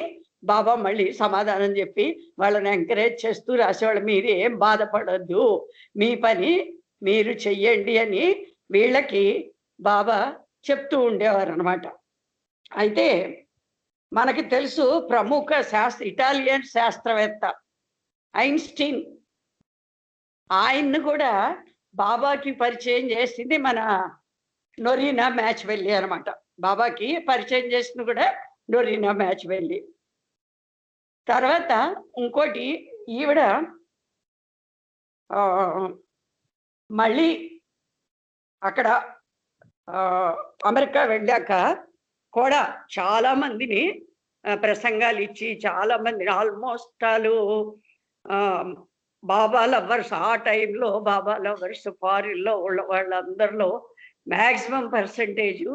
బాబా మళ్ళీ సమాధానం చెప్పి వాళ్ళని ఎంకరేజ్ చేస్తూ రాసేవాళ్ళు. మీరు ఏం బాధపడద్దు, మీ పని మీరు చెయ్యండి అని వీళ్ళకి బాబా చెప్తూ ఉండేవారు అనమాట. అయితే మనకి తెలుసు ప్రముఖ ఇటాలియన్ శాస్త్రవేత్త ఐన్స్టీన్, ఆయన్ని కూడా బాబాకి పరిచయం చేసింది మన నొరీనా మ్యాచ్ వెళ్ళి అనమాట. బాబాకి పరిచయం చేసింది కూడా నొరీనా మ్యాచ్ వెళ్ళి. తర్వాత ఇంకోటి ఈవిడ మళ్ళీ అక్కడ అమెరికా వెళ్ళాక కూడా చాలా మందిని ప్రసంగాలు ఇచ్చి చాలా మందిని ఆల్మోస్ట్ వాళ్ళు బాబా లవర్స్, ఆ టైంలో బాబా లవర్స్ ఫారిన్లో ఉన్న వాళ్ళందరిలో మ్యాక్సిమం పర్సంటేజు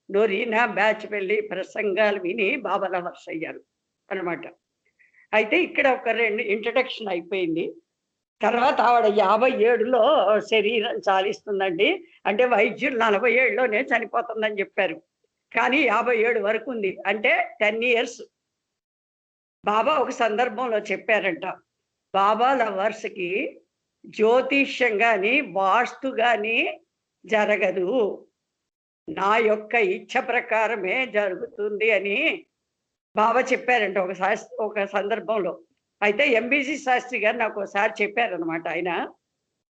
నొరీనా బ్యాచ్ వెళ్ళి ప్రసంగాలు విని బాబా లవర్స్ అయ్యారు అనమాట. అయితే ఇక్కడ ఒక 2 ఇంట్రడక్షన్ అయిపోయింది. తర్వాత ఆవిడ 57లో శరీరం చాలిస్తుందండి. అంటే వైద్యులు 47లోనే చనిపోతుందని చెప్పారు, కానీ 57 వరకు ఉంది. అంటే 10 years. బాబా ఒక సందర్భంలో చెప్పారంట, బాబా లవర్స్కి జ్యోతిష్యం కానీ వాస్తు కానీ జరగదు, నా యొక్క ఇచ్ఛ ప్రకారమే జరుగుతుంది అని బాబా చెప్పారంట ఒక సందర్భంలో. అయితే ఎంబీసీ శాస్త్రి గారు నాకు ఒకసారి చెప్పారనమాట. ఆయన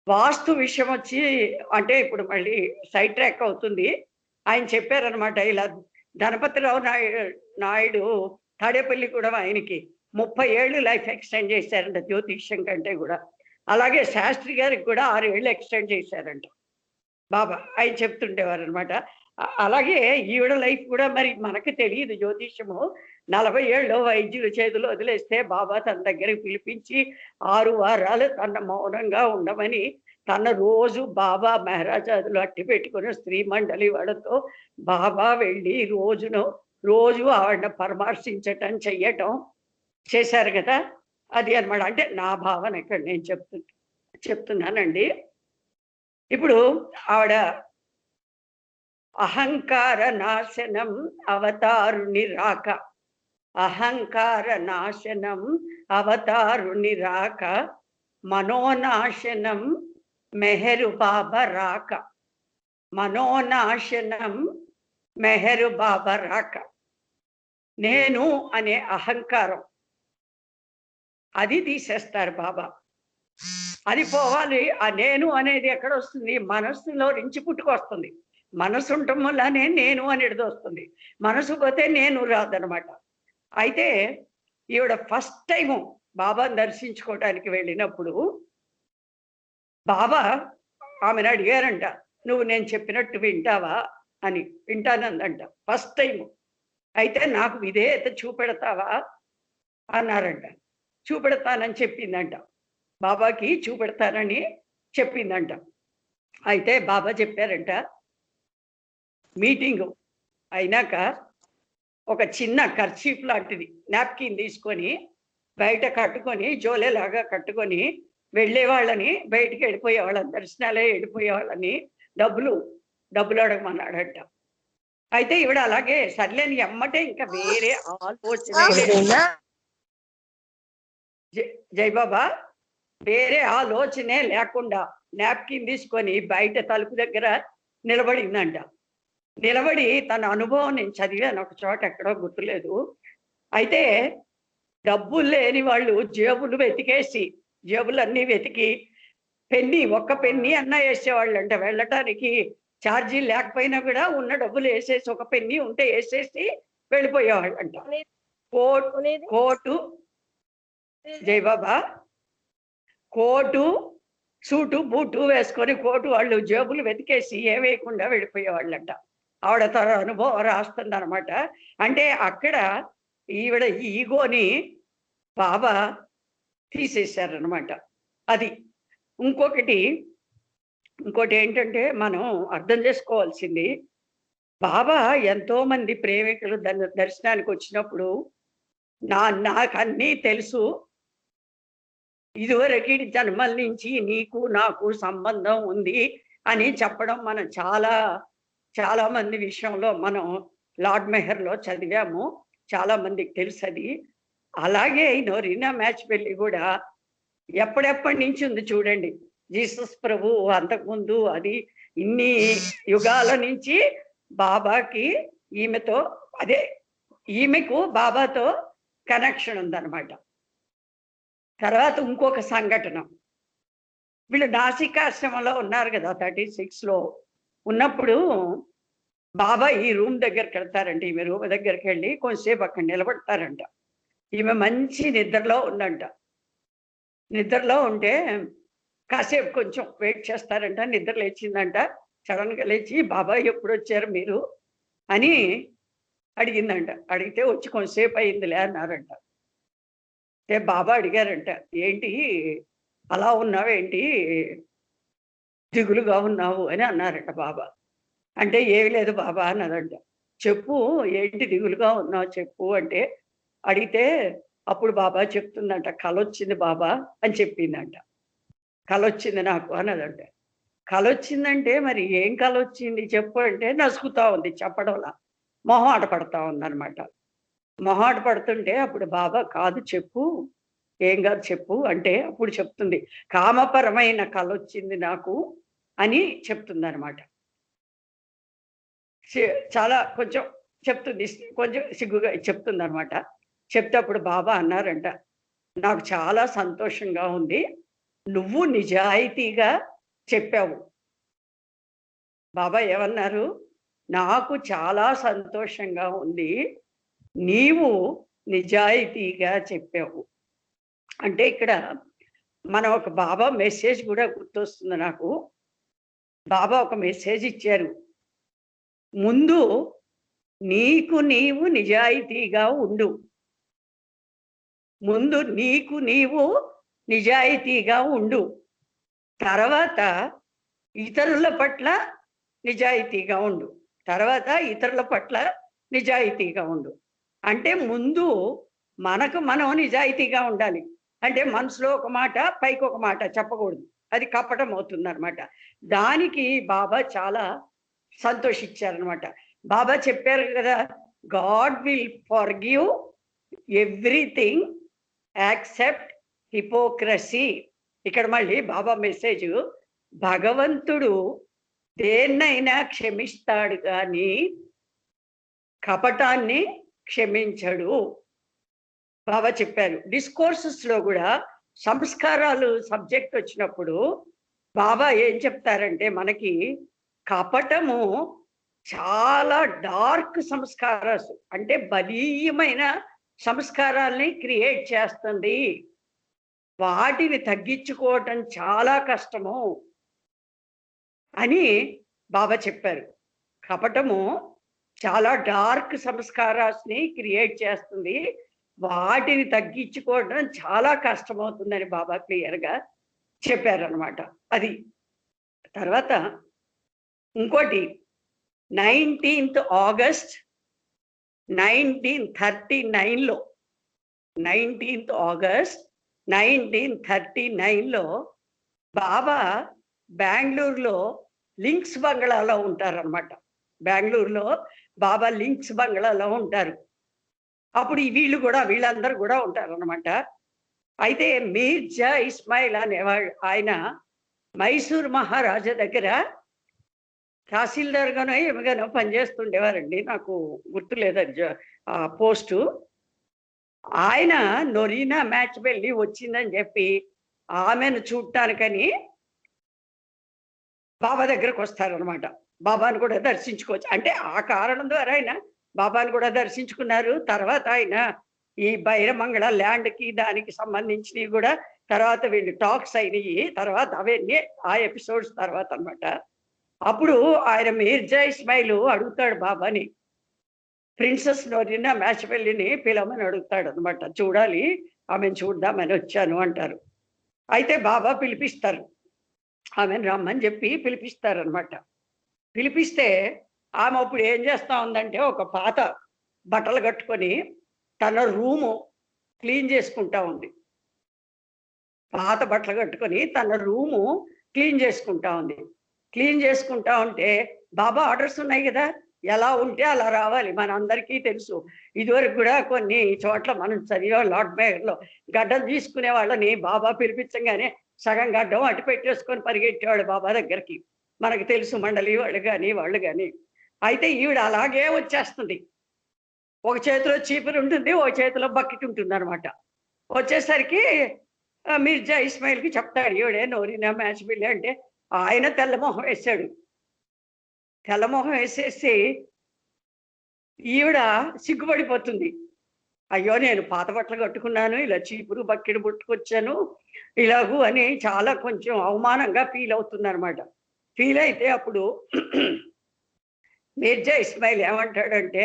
వాస్తు విషయం వచ్చి అంటే ఇప్పుడు మళ్ళీ సైడ్ ట్రాక్ అవుతుంది. ఆయన చెప్పారనమాట, ఇలా గణపతిరావు నాయుడు తాడేపల్లి కూడా ఆయనకి 30 ఏళ్ళు లైఫ్ ఎక్స్టెండ్ చేశారంట జ్యోతిష్యం కంటే కూడా. అలాగే శాస్త్రి గారికి కూడా 6 ఏళ్ళు ఎక్స్టెండ్ చేశారంట బాబా, ఆయన చెప్తుండేవారు అనమాట. అలాగే ఈవిడ లైఫ్ కూడా మరి మనకు తెలియదు జ్యోతిష్యము. 40 ఏళ్ళు వైద్యుల చేతులు వదిలేస్తే బాబా తన దగ్గరికి పిలిపించి 6 వారాలు తన మౌనంగా ఉండమని తన రోజు బాబా మెహరాజాదులు అట్టి పెట్టుకుని స్త్రీ మండలి వాళ్ళతో బాబా వెళ్ళి రోజు ఆవిడ పరామర్శించటం చెయ్యటం చేశారు కదా. అది అనమాట. అంటే నా భావన ఇక్కడ నేను చెప్తున్నానండి. ఇప్పుడు ఆవిడ అహంకార నాశనం అవతారుని రాక, అహంకార నాశనం అవతారుని రాక, మనోనాశనం మెహరు బాబా రాక, మనోనాశనం మెహరు బాబా రాక. నేను అనే అహంకారం అది తీసేస్తారు బాబా. అది పోవాలి. ఆ నేను అనేది ఎక్కడ వస్తుంది? మనస్సులో నుంచి పుట్టుకొస్తుంది. మనసు ఉండటం వల్లనే నేను అనేది వస్తుంది. మనసు పోతే నేను రాదనమాట. అయితే ఈవిడ ఫస్ట్ టైము బాబాను దర్శించుకోవడానికి వెళ్ళినప్పుడు బాబా ఆమెను అడిగారంట, నువ్వు నేను చెప్పినట్టు వింటావా అని. వింటానందంట ఫస్ట్ టైము. అయితే నాకు విధేయత చూపెడతావా అన్నారంట. చూపెడతానని చెప్పిందంట. బాబాకి చూపెడతానని చెప్పిందంట. అయితే బాబా చెప్పారంట, మీటింగు అయినాక ఒక చిన్న కర్చీఫ్ లాంటిది నాప్కిన్ తీసుకొని బయట కట్టుకొని జోలేలాగా కట్టుకొని వెళ్ళే వాళ్ళని, బయటికి వెళ్ళిపోయే వాళ్ళని, దర్శనాలే వెళ్ళిపోయే వాళ్ళని డబ్బులు అడగమన్నాడంట. అయితే ఈవిడ అలాగే సర్లేని ఎమ్మటే ఇంకా వేరే ఆలోచన, జైబాబా వేరే ఆలోచనే లేకుండా నాప్కిన్ తీసుకొని బయట తలుపు దగ్గర నిలబడిందంట. నిలబడి తన అనుభవం నేను చదివాను ఒక చోట, ఎక్కడో గుర్తులేదు. అయితే డబ్బులు లేని వాళ్ళు జేబులన్నీ వెతికి ఒక్క పెన్ని అన్నా వేసేవాళ్ళు అంట. వెళ్ళటానికి ఛార్జీలు లేకపోయినా కూడా ఉన్న డబ్బులు వేసేసి, ఒక పెన్ని ఉంటే వేసేసి వెళ్ళిపోయేవాళ్ళు అంట. కోటు జైబాబా, కోటు సూటు బూటు వేసుకొని కోటు వాళ్ళు జేబులు వెతికేసి ఏ వేయకుండా వెళ్ళిపోయేవాళ్ళంట. ఆవిడ తన అనుభవం రాస్తుంది అనమాట. అంటే అక్కడ ఈవిడ ఈగోని బాబా తీసేశారనమాట. అది ఇంకోటి ఏంటంటే మనం అర్థం చేసుకోవాల్సింది, బాబా ఎంతో మంది ప్రేమికులు దర్శనానికి వచ్చినప్పుడు నాకు అన్నీ తెలుసు, ఇదివరకు జన్మల నుంచి నీకు నాకు సంబంధం ఉంది అని చెప్పడం మనం చాలా మంది విషయంలో మనం లార్డ్ మెహర్లో చదివాము, చాలా మందికి తెలుసు అది. అలాగే నోరీనా మ్యాచ్ పెళ్ళి కూడా ఎప్పటి నుంచి ఉంది చూడండి. జీసస్ ప్రభు అంతకుముందు అది ఇన్ని యుగాల నుంచి బాబాకి ఈమెకు బాబాతో కనెక్షన్ ఉందన్నమాట. తర్వాత ఇంకొక సంఘటన, వీళ్ళు నాసికాశ్రమంలో ఉన్నారు కదా 36లో ఉన్నప్పుడు బాబా ఈ రూమ్ దగ్గరికి వెళ్తారంట. ఈమె రూమ్ దగ్గరికి వెళ్ళి కొంచెంసేపు అక్కడ నిలబడతారంట. ఈమె మంచి నిద్రలో ఉందంట. నిద్రలో ఉంటే కాసేపు కొంచెం వెయిట్ చేస్తారంట. నిద్ర లేచిందంట. సడన్గా లేచి బాబా ఎప్పుడు వచ్చారు మీరు అని అడిగిందంట. అడిగితే వచ్చి కొంచెంసేపు అయిందిలే అన్నారంట. అంటే బాబా అడిగారంట, ఏంటి అలా ఉన్నావేంటి, దిగులుగా ఉన్నావు అని అన్నారంట బాబా. అంటే ఏమి లేదు బాబా అన్నదంట. చెప్పు ఏంటి దిగులుగా ఉన్నావు చెప్పు అంటే అడిగితే అప్పుడు బాబా చెప్తుందంట, కల వచ్చింది బాబా అని చెప్పిందంట. కల వచ్చింది నాకు అన్నదంట. కల వచ్చిందంటే మరి ఏం కల వచ్చింది చెప్పు అంటే నసుకుతా ఉంది, చెప్పడంలా మొహమాట పడతా ఉందన్నమాట. మొహమాట పడుతుంటే అప్పుడు బాబా కాదు చెప్పు, ఏం కాదు చెప్పు అంటే అప్పుడు చెప్తుంది, కామపరమైన కల వచ్చింది నాకు అని చెప్తుంది అనమాట. చాలా కొంచెం చెప్తుంది, కొంచెం సిగ్గుగా చెప్తుంది అనమాట. చెప్తే అప్పుడు బాబా అన్నారంట, నాకు చాలా సంతోషంగా ఉంది, నువ్వు నిజాయితీగా చెప్పావు. బాబా ఏమన్నారు, నాకు చాలా సంతోషంగా ఉంది, నీవు నిజాయితీగా చెప్పావు. అంటే ఇక్కడ మనం ఒక బాబా మెసేజ్ కూడా గుర్తొస్తుంది నాకు. బాబా ఒక మెసేజ్ ఇచ్చారు, ముందు నీకు నీవు నిజాయితీగా ఉండు, ముందు నీకు నీవు నిజాయితీగా ఉండు, తర్వాత ఇతరుల పట్ల నిజాయితీగా ఉండు, తర్వాత ఇతరుల పట్ల నిజాయితీగా ఉండు. అంటే ముందు మనకు మనం నిజాయితీగా ఉండాలి. అంటే మనసులో ఒక మాట పైకి ఒక మాట చెప్పకూడదు, అది కపటం అవుతుంది అనమాట. దానికి బాబా చాలా సంతోషించారనమాట. బాబా చెప్పారు కదా, God will forgive everything accept hypocrisy. ఇక్కడ మళ్ళీ బాబా మెసేజ్, భగవంతుడు దేన్నైనా క్షమిస్తాడు కానీ కపటాన్ని క్షమించడు. బాబా చెప్పారు. డిస్కోర్సెస్ లో కూడా సంస్కారాలు సబ్జెక్ట్ వచ్చినప్పుడు బాబా ఏం చెప్తారంటే, మనకి కపటము చాలా డార్క్ సంస్కారాలు, అంటే బలీయమైన సంస్కారాల్ని క్రియేట్ చేస్తుంది, వాటిని తగ్గించుకోవటం చాలా కష్టము అని బాబా చెప్పారు. కపటము చాలా డార్క్ సంస్కారాన్ని క్రియేట్ చేస్తుంది, వాటిని తగ్గించుకోవడం చాలా కష్టమవుతుందని బాబా క్లియర్గా చెప్పారనమాట. అది తర్వాత ఇంకోటి, 19th ఆగస్ట్ 1939లో 19th ఆగస్ట్ 1939లో బాబా బెంగళూరులో లింక్స్ బంగ్లాలో ఉంటారనమాట. బెంగళూరులో బాబా లింక్స్ బంగ్లాలో ఉంటారు. అప్పుడు వీళ్ళందరూ కూడా ఉంటారనమాట. అయితే మీర్జా ఇస్మాయిల్ అనేవాడు, ఆయన మైసూర్ మహారాజా దగ్గర తహసీల్దార్గానో ఏమిగానో పనిచేస్తుండేవారండి, నాకు గుర్తులేదు ఆ పోస్టు. ఆయన నొరీనా మ్యాచ్ వెళ్ళి వచ్చిందని చెప్పి ఆమెను చూడటానికని బాబా దగ్గరకు వస్తారనమాట. బాబాను కూడా దర్శించుకోవచ్చు, అంటే ఆ కారణం ద్వారా ఆయన బాబాను కూడా దర్శించుకున్నారు. తర్వాత ఆయన ఈ బైరమంగళ ల్యాండ్కి దానికి సంబంధించినవి కూడా తర్వాత వీళ్ళు టాక్స్ అయినాయి, తర్వాత అవన్నీ ఆ ఎపిసోడ్స్ తర్వాత అన్నమాట. అప్పుడు ఆయన మీర్జా ఇస్మాయిల్ అడుగుతాడు బాబాని, ప్రిన్సెస్ నోరినా మ్యాచ్వెల్లిని పిలవమని అడుగుతాడు అనమాట. చూడాలి, ఆమెను చూద్దామని వచ్చాను అంటారు. అయితే బాబా పిలిపిస్తారు, ఆమెను రమ్మని చెప్పి పిలిపిస్తారనమాట. పిలిపిస్తే ఆమె అప్పుడు ఏం చేస్తా ఉందంటే ఒక పాత బట్టలు కట్టుకొని తన రూము క్లీన్ చేసుకుంటా ఉంది. పాత బట్టలు కట్టుకొని తన రూము క్లీన్ చేసుకుంటా ఉంది. క్లీన్ చేసుకుంటా ఉంటే బాబా ఆర్డర్స్ ఉన్నాయి కదా, ఎలా ఉంటే అలా రావాలి, మన అందరికీ తెలుసు. ఇదివరకు కూడా కొన్ని చోట్ల మనం చదివా, లార్డ్ మేయర్లో గడ్డం తీసుకునే వాళ్ళని బాబా పిలిపించగానే సగం గడ్డం అటు పెట్టేసుకొని పరిగెట్టేవాడు బాబా దగ్గరికి, మనకు తెలుసు, మండలి వాళ్ళు కానీ. అయితే ఈవిడ అలాగే వచ్చేస్తుంది, ఒక చేతిలో చీపురు ఉంటుంది, ఒక చేతిలో బకెట్ ఉంటుంది అనమాట. వచ్చేసరికి మీర్జా ఇస్మాయిల్కి చెప్తాడు, ఈవిడే నోరినా మ్యాచ్బిల్ అంటే. ఆయన తెల్లమొహం వేసాడు. తెల్లమొహం వేసేసి ఈవిడ సిగ్గుపడిపోతుంది, అయ్యో నేను పాత బట్టలు కట్టుకున్నాను, ఇలా చీపురు బకెట్ పుట్టుకొచ్చాను ఇలాగూ అని చాలా కొంచెం అవమానంగా ఫీల్ అవుతుంది అనమాట. ఫీల్ అయితే అప్పుడు మీర్జా ఇస్మాయిల్ ఏమంటాడంటే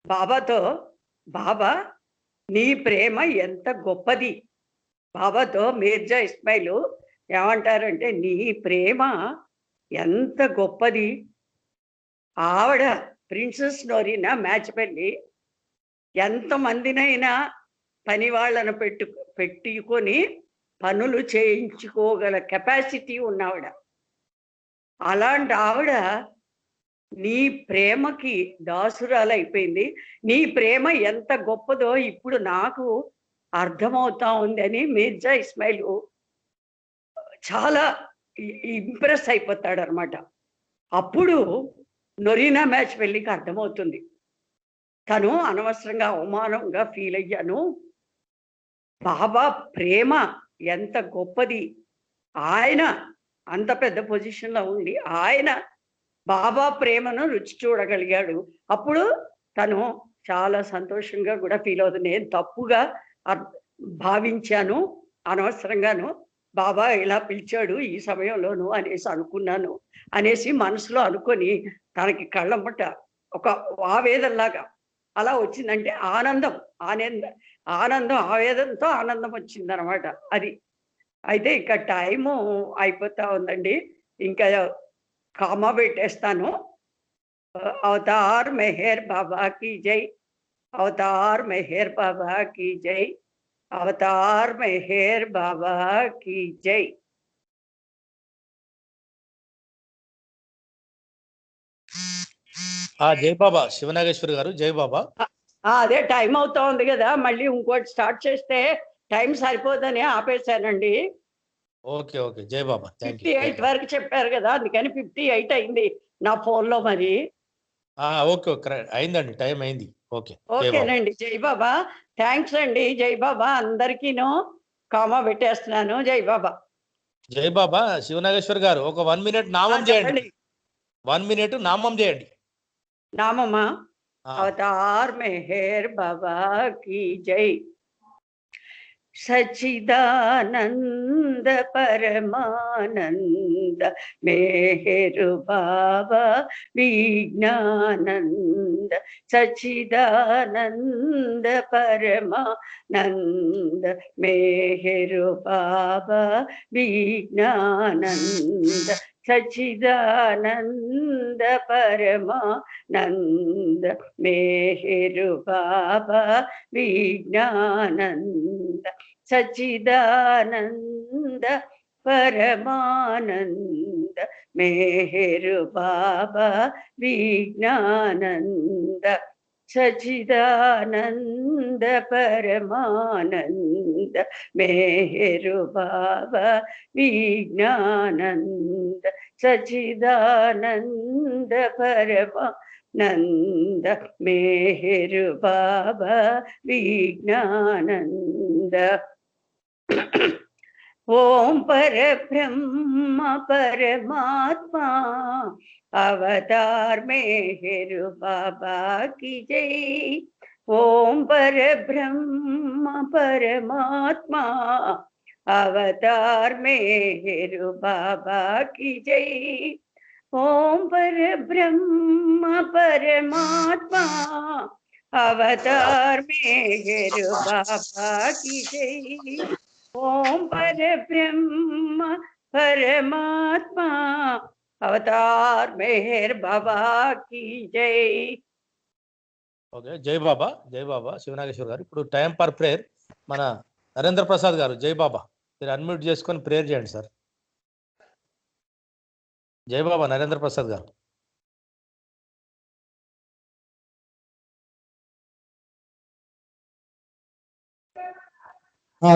బాబాతో, బాబా నీ ప్రేమ ఎంత గొప్పది. బాబాతో మీర్జా ఇస్మాయిల్ ఏమంటారంటే నీ ప్రేమ ఎంత గొప్పది. ఆవిడ ప్రిన్సెస్ నోరినా మ్యాచ్వెల్లి ఎంతమందినైనా పని వాళ్ళను పెట్టుకొని పనులు చేయించుకోగల కెపాసిటీ ఉన్నవాడ. అలాంటి ఆవిడ నీ ప్రేమకి దాసురాలైపోయింది. నీ ప్రేమ ఎంత గొప్పదో ఇప్పుడు నాకు అర్థమవుతా ఉంది అని మీర్జా ఇస్మాయిల్ చాలా ఇంప్రెస్ అయిపోతాడు అనమాట. అప్పుడు నొరీనా మ్యాచ్వెల్లికి అర్థమవుతుంది, తను అనవసరంగా అవమానంగా ఫీల్ అయ్యాను, బాబా ప్రేమ ఎంత గొప్పది. ఆయన అంత పెద్ద పొజిషన్లో ఉండి ఆయన బాబా ప్రేమను రుచి చూడగలిగాడు. అప్పుడు తను చాలా సంతోషంగా కూడా ఫీల్ అవుతుంది. నేను తప్పుగా భావించాను, అనవసరంగాను బాబా ఇలా పిలిచాడు ఈ సమయంలోను అనేసి అనుకున్నాను అనేసి మనసులో అనుకొని తనకి కళ్ళమ్మట ఒక ఆవేదనలాగా అలా వచ్చిందంటే ఆనందం ఆవేదనతో ఆనందం వచ్చిందనమాట అది. అయితే ఇంకా టైము అయిపోతా ఉందండి, ఇంకా కామా పెట్టేస్తాను. అవతార్ మెహర్ బాబా की जय, అవతార్ మెహర్ బాబా की जय, అవతార్ మెహర్ బాబా की जय. జై బాబా శివనాగేశ్వరి గారు, జై బాబా. అదే టైం అవుతా ఉంది కదా, మళ్ళీ ఇంకోటి స్టార్ట్ చేస్తే టైం సరిపోదని ఆపేశానండి. ఓకే ఓకే, జై బాబా. 58 వరకు చెప్పారు కదా, అందుకని 58 అయింది నా ఫోన్లో. మరి ఓకే ఓకే, అయిందండి, టైం అయింది. ఓకే ఓకేనండి, జై బాబా. థ్యాంక్స్ అండి, జై బాబా. అందరికీను కామా పెట్టేస్తున్నాను. జై బాబా. జై బాబా. శివనాగేశ్వర్ గారు ఒక 1 minute నామం చేయండి. 1 minute నామం చేయండి. నామమా? అవతార్ మెహర్ బాబా की जय. सच्चिदानंद परमानंद मेहरु बाबा विज्ञानंद. सच्चिदानंद परमानंद मेहरु बाबा विज्ञानंद. सच्चिदानंद परमानंद मेहरु बाबा विज्ञानंद. सच्चिदानंद परमानंद मेहरु बाबा विज्ञानंद. सच्चिदानंद परमानंद मेहरु बाबा विज्ञानंद. सच्चिदानंद परमानंद मेहरु बाबा विज्ञानंद. ओम परब्रह्म परमात्मा अवतार मेहरु बाबा की जय. ఓం పరబ్రహ్మ పరమాత్మా అవతార్ మేరు బాబా की जय। ఓం పరబ్రహ్మ పరమాత్మా అవతార్ మేరు బాబా की जय। ఓం పరబ్రహ్మ పరమాత్మా అవతార్ మెహర్ బాబా की जय। ఓకే, జై బాబా శివనాగేశ్వర్ గారు. ఇప్పుడు టైం ఫర్ ప్రేయర్ మన నరేంద్ర ప్రసాద్ గారు. జై బాబా, మీరు అన్మ్యూట్ చేసుకొని ప్రేయర్ చేయండి సార్. జై బాబా నరేంద్ర ప్రసాద్ గారు.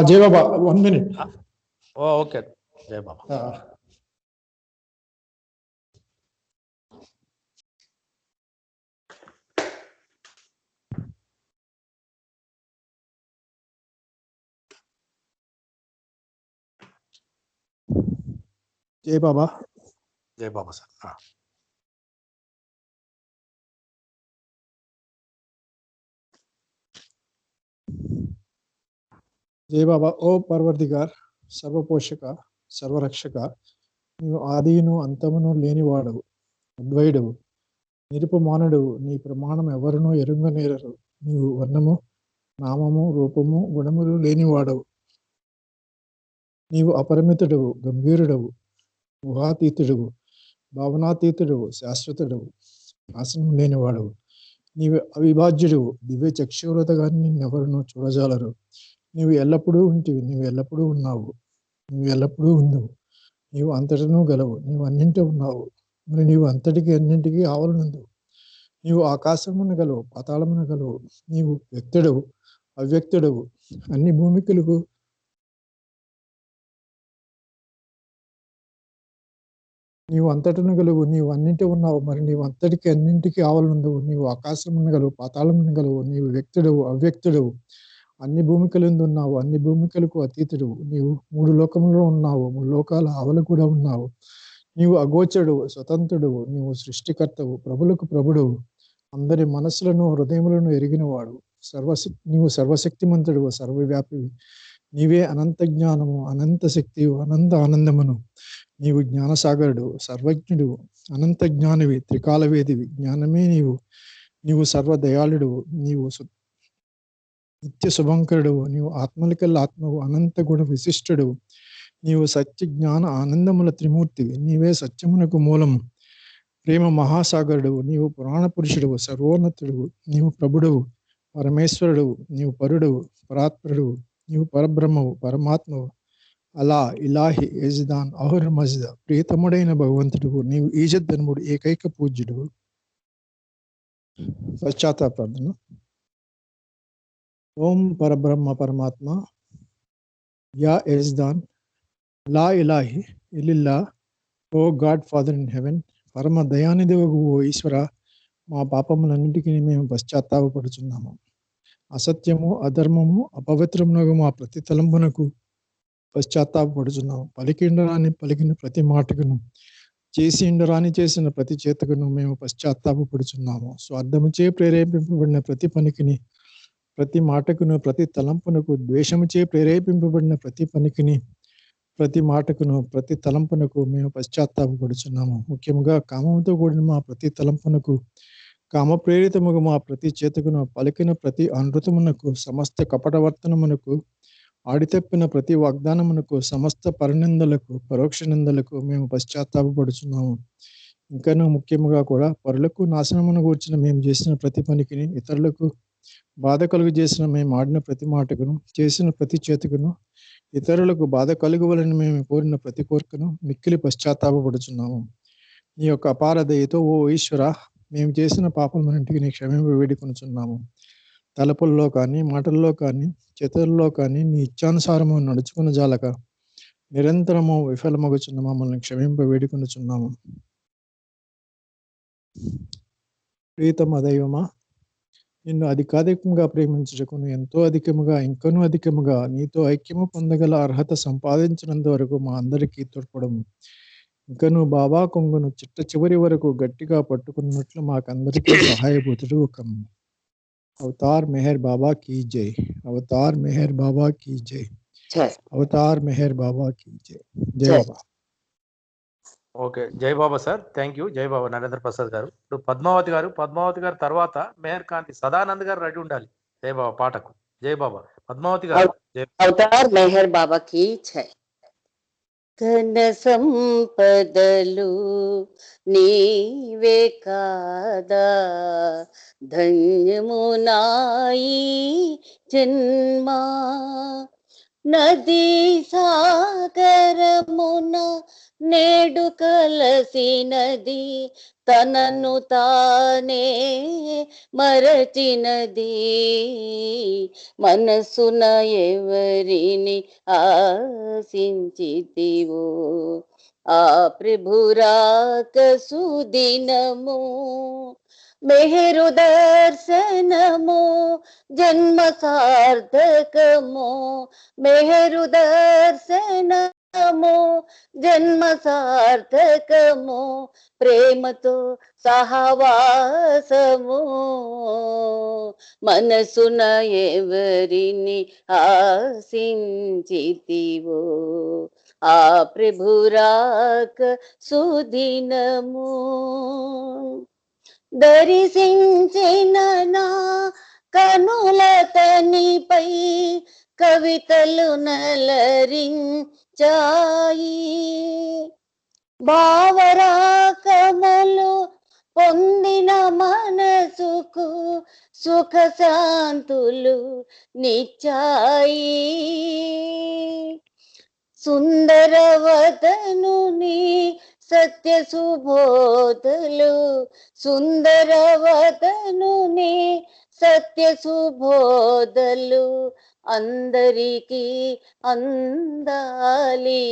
జై బాబా 1 minute. ఓకే, జై బాబా. జై బాబా. జై బాబా సార్. జై బాబా. ఓ పర్వర్దిగార్, సర్వపోషక సర్వరక్షక, నీవు ఆదియును అంతమును లేనివాడవు, అద్వైడవు, నిరుపమానుడవు. నీ ప్రమాణం ఎవరునూ ఎరుంగనేరరు. నీవు వర్ణము నామము రూపము గుణములు లేనివాడవు. నీవు అపరిమితుడవు, గంభీరుడవు, ఊహాతీతుడవు, భావనాతీతుడవు, శాశ్వతుడవు, నాశనం లేనివాడవు. నీవు అవిభాజ్యుడవు, దివ్య చక్షురతగా నిన్నెవరునూ చూడజాలరు. నీవు ఎల్లప్పుడూ ఉంటివి, నీవు ఎల్లప్పుడూ ఉన్నావు, నీవు ఎల్లప్పుడూ ఉందవు. నీవు అంతటను గలవు, నీవు అన్నింటి ఉన్నావు, మరి నీవు అంతటికి అన్నింటికి ఆవలనందు. నీవు ఆకాశమున గలవు, పాతాళమున గలవు. నీవు వ్యక్తుడవు, అవ్యక్తుడవు, అన్ని భూమికలకు నీవు అంతటను గలవు, నీవు అన్నింటి ఉన్నావు, మరి నీవు అంతటికి అన్నింటికి ఆవలనందువు. నీవు ఆకాశమున గలవు, పాతాళమున గలవు. నీవు వ్యక్తుడవు, అవ్యక్తుడవు, అన్ని భూమికలందు ఉన్నావు, అన్ని భూమికలకు అతీతుడు. నీవు 3 లోకములలో ఉన్నావు, 3 లోకాల ఆవల కూడా ఉన్నావు. నీవు అగోచరుడు, స్వతంత్రుడు, నీవు సృష్టికర్తవు, ప్రభులకు ప్రభుడవు, అందరి మనస్సులను హృదయములను ఎరిగినవాడు. నీవు సర్వశక్తిమంతుడు, సర్వవ్యాపివి. నీవే అనంత జ్ఞానము, అనంత శక్తి, అనంత ఆనందమును. నీవు జ్ఞానసాగరుడు, సర్వజ్ఞుడు, అనంత జ్ఞానివి, త్రికాలవేదివి. జ్ఞానమే నీవు. నీవు సర్వదయాళుడు, నీవు నిత్య శుభంకరుడు, నీవు ఆత్మలికల్ ఆత్మవు, అనంత గుణ విశిష్టుడు. నీవు సత్య జ్ఞాన ఆనందముల త్రిమూర్తివి. నీవే సత్యమునకు మూలము, ప్రేమ మహాసాగరుడు. నీవు పురాణ పురుషుడు, సర్వోన్నతుడు. నీవు ప్రభుడవు, పరమేశ్వరుడు. నీవు పరుడవు, పరాత్పరుడు. నీవు పరబ్రహ్మవు, పరమాత్మవు. అలా ఇలాహి యజ్దాన్ అహుర్ మజిద, ప్రియతముడైన భగవంతుడు. నీవు ఈజద్దనుముడు, ఏకైక పూజ్యుడు. పశ్చాత్తాప ప్రార్థన. ఓం పరబ్రహ్మ పరమాత్మ, యా యజ్దాన్, లా ఇలాహి ఇల్లిల్లా, O God father in heaven, పరమ దయానిధివగు ఓ ఈశ్వర, మా పాపములన్నిటికీ మేము పశ్చాత్తాపడుచున్నాము. అసత్యము, అధర్మము, అపవిత్రమునగు మా ప్రతి తలంపునకు పశ్చాత్తాపడుచున్నాము. పలికిండరాని పలికిన ప్రతి మాటకును, చేసి ఇండరాని చేసిన ప్రతి చేతకును మేము పశ్చాత్తాపడుచున్నాము. స్వార్థముచే ప్రేరేపింపబడిన ప్రతి పనికిని, ప్రతి మాటకును, ప్రతి తలంపునకు, ద్వేషముచే ప్రేరేపింపబడిన ప్రతి పనికిని, ప్రతి మాటకును, ప్రతి తలంపునకు మేము పశ్చాత్తాపడుచున్నాము. ముఖ్యంగా కామముతో కూడిన మా ప్రతి తలంపునకు, కామప్రేరితముగా మా ప్రతి చేతకును, పలికిన ప్రతి అనృతమునకు, సమస్త కపటవర్తనమునకు, ఆడితప్పిన ప్రతి వాగ్దానమునకు, సమస్త పరనిందలకు, పరోక్ష నిందలకు మేము పశ్చాత్తాపడుచున్నాము. ఇంకనూ ముఖ్యముగా కూడా పరులకు నాశనమును గూర్చిన మేము చేసిన ప్రతి పనికిని, ఇతరులకు బాధ కలుగు చేసిన మేము ఆడిన ప్రతి మాటకును, చేసిన ప్రతి చేతుకును, ఇతరులకు బాధ కలుగువలని మేము కోరిన ప్రతి కోరికను మిక్కిలి పశ్చాత్తాపడుచున్నాము. నీ యొక్క అపార దయతో ఓ ఈశ్వర, మేము చేసిన పాపములన్నింటికి నీ క్షమింప వేడుకొనుచున్నాము. తలపుల్లో కానీ, మాటల్లో కానీ, చేతుల్లో కానీ నీ ఇచ్ఛానుసారము నడుచుకున్న జాలక నిరంతరము విఫలమగుచున్న మమ్మల్ని క్షమింప వేడుకొనుచున్నాము. ప్రీతమ దైవమా, నిన్ను అధికాధికంగా ప్రేమించుటకును, ఎంతో అధికముగా ఇంకనూ అధికముగా నీతో ఐక్యము పొందగల అర్హత సంపాదించినంత వరకు మా అందరికీ తోడ్పడము. ఇంకను బాబా కొంగును చిట్ట చివరి వరకు గట్టిగా పట్టుకున్నట్లు మాకందరికీ సహాయభూతుడు ఒకము. अवतार मेहर बाबा की जय। अवतार मेहर बाबा की जय। జై अवतार मेहर बाबा की जय। जय जय। बाबा। ఓకే జై బాబా సార్, థ్యాంక్ యూ. జై బాబా నరేంద్ర ప్రసాద్ గారు. ఇప్పుడు పద్మావతి గారు తర్వాత మేహర్ కాంతి సదానంద్ గారు రెడీ ఉండాలి జై బాబా పాటకు. జై బాబా. పద్మావతి గారు జై. అవతార్ మెహర్ బాబా కి జై. ధన సంపదలు నీవే కాదా, ధన్యమునాయి జన్మా, నదీ సాగరమున నేడు కలసినది, తనను తానే మరచినది, మనసున ఎవరిని ఆశించితివో ఆ ప్రభురాక సుదినము, మెహరు దర్శనము జన్మ సార్థకము, మెహరు దర్శనము జన్మ సార్థకము, ప్రేమతో సహవాసము, మనసున ఎవరిని ఆశించితివో ఆ ప్రభురాక సుదినము, దర్శించిన నా కనుల తనిపై కవితలు నలరించాయి, భావరాకములు పొందిన మనసుకు సుఖ శాంతులు నిచ్చాయి, సుందరవదనుని సత్య సుబోధలు, సుందరవదనుని సత్య సుబోధలు అందరికీ అందాలి.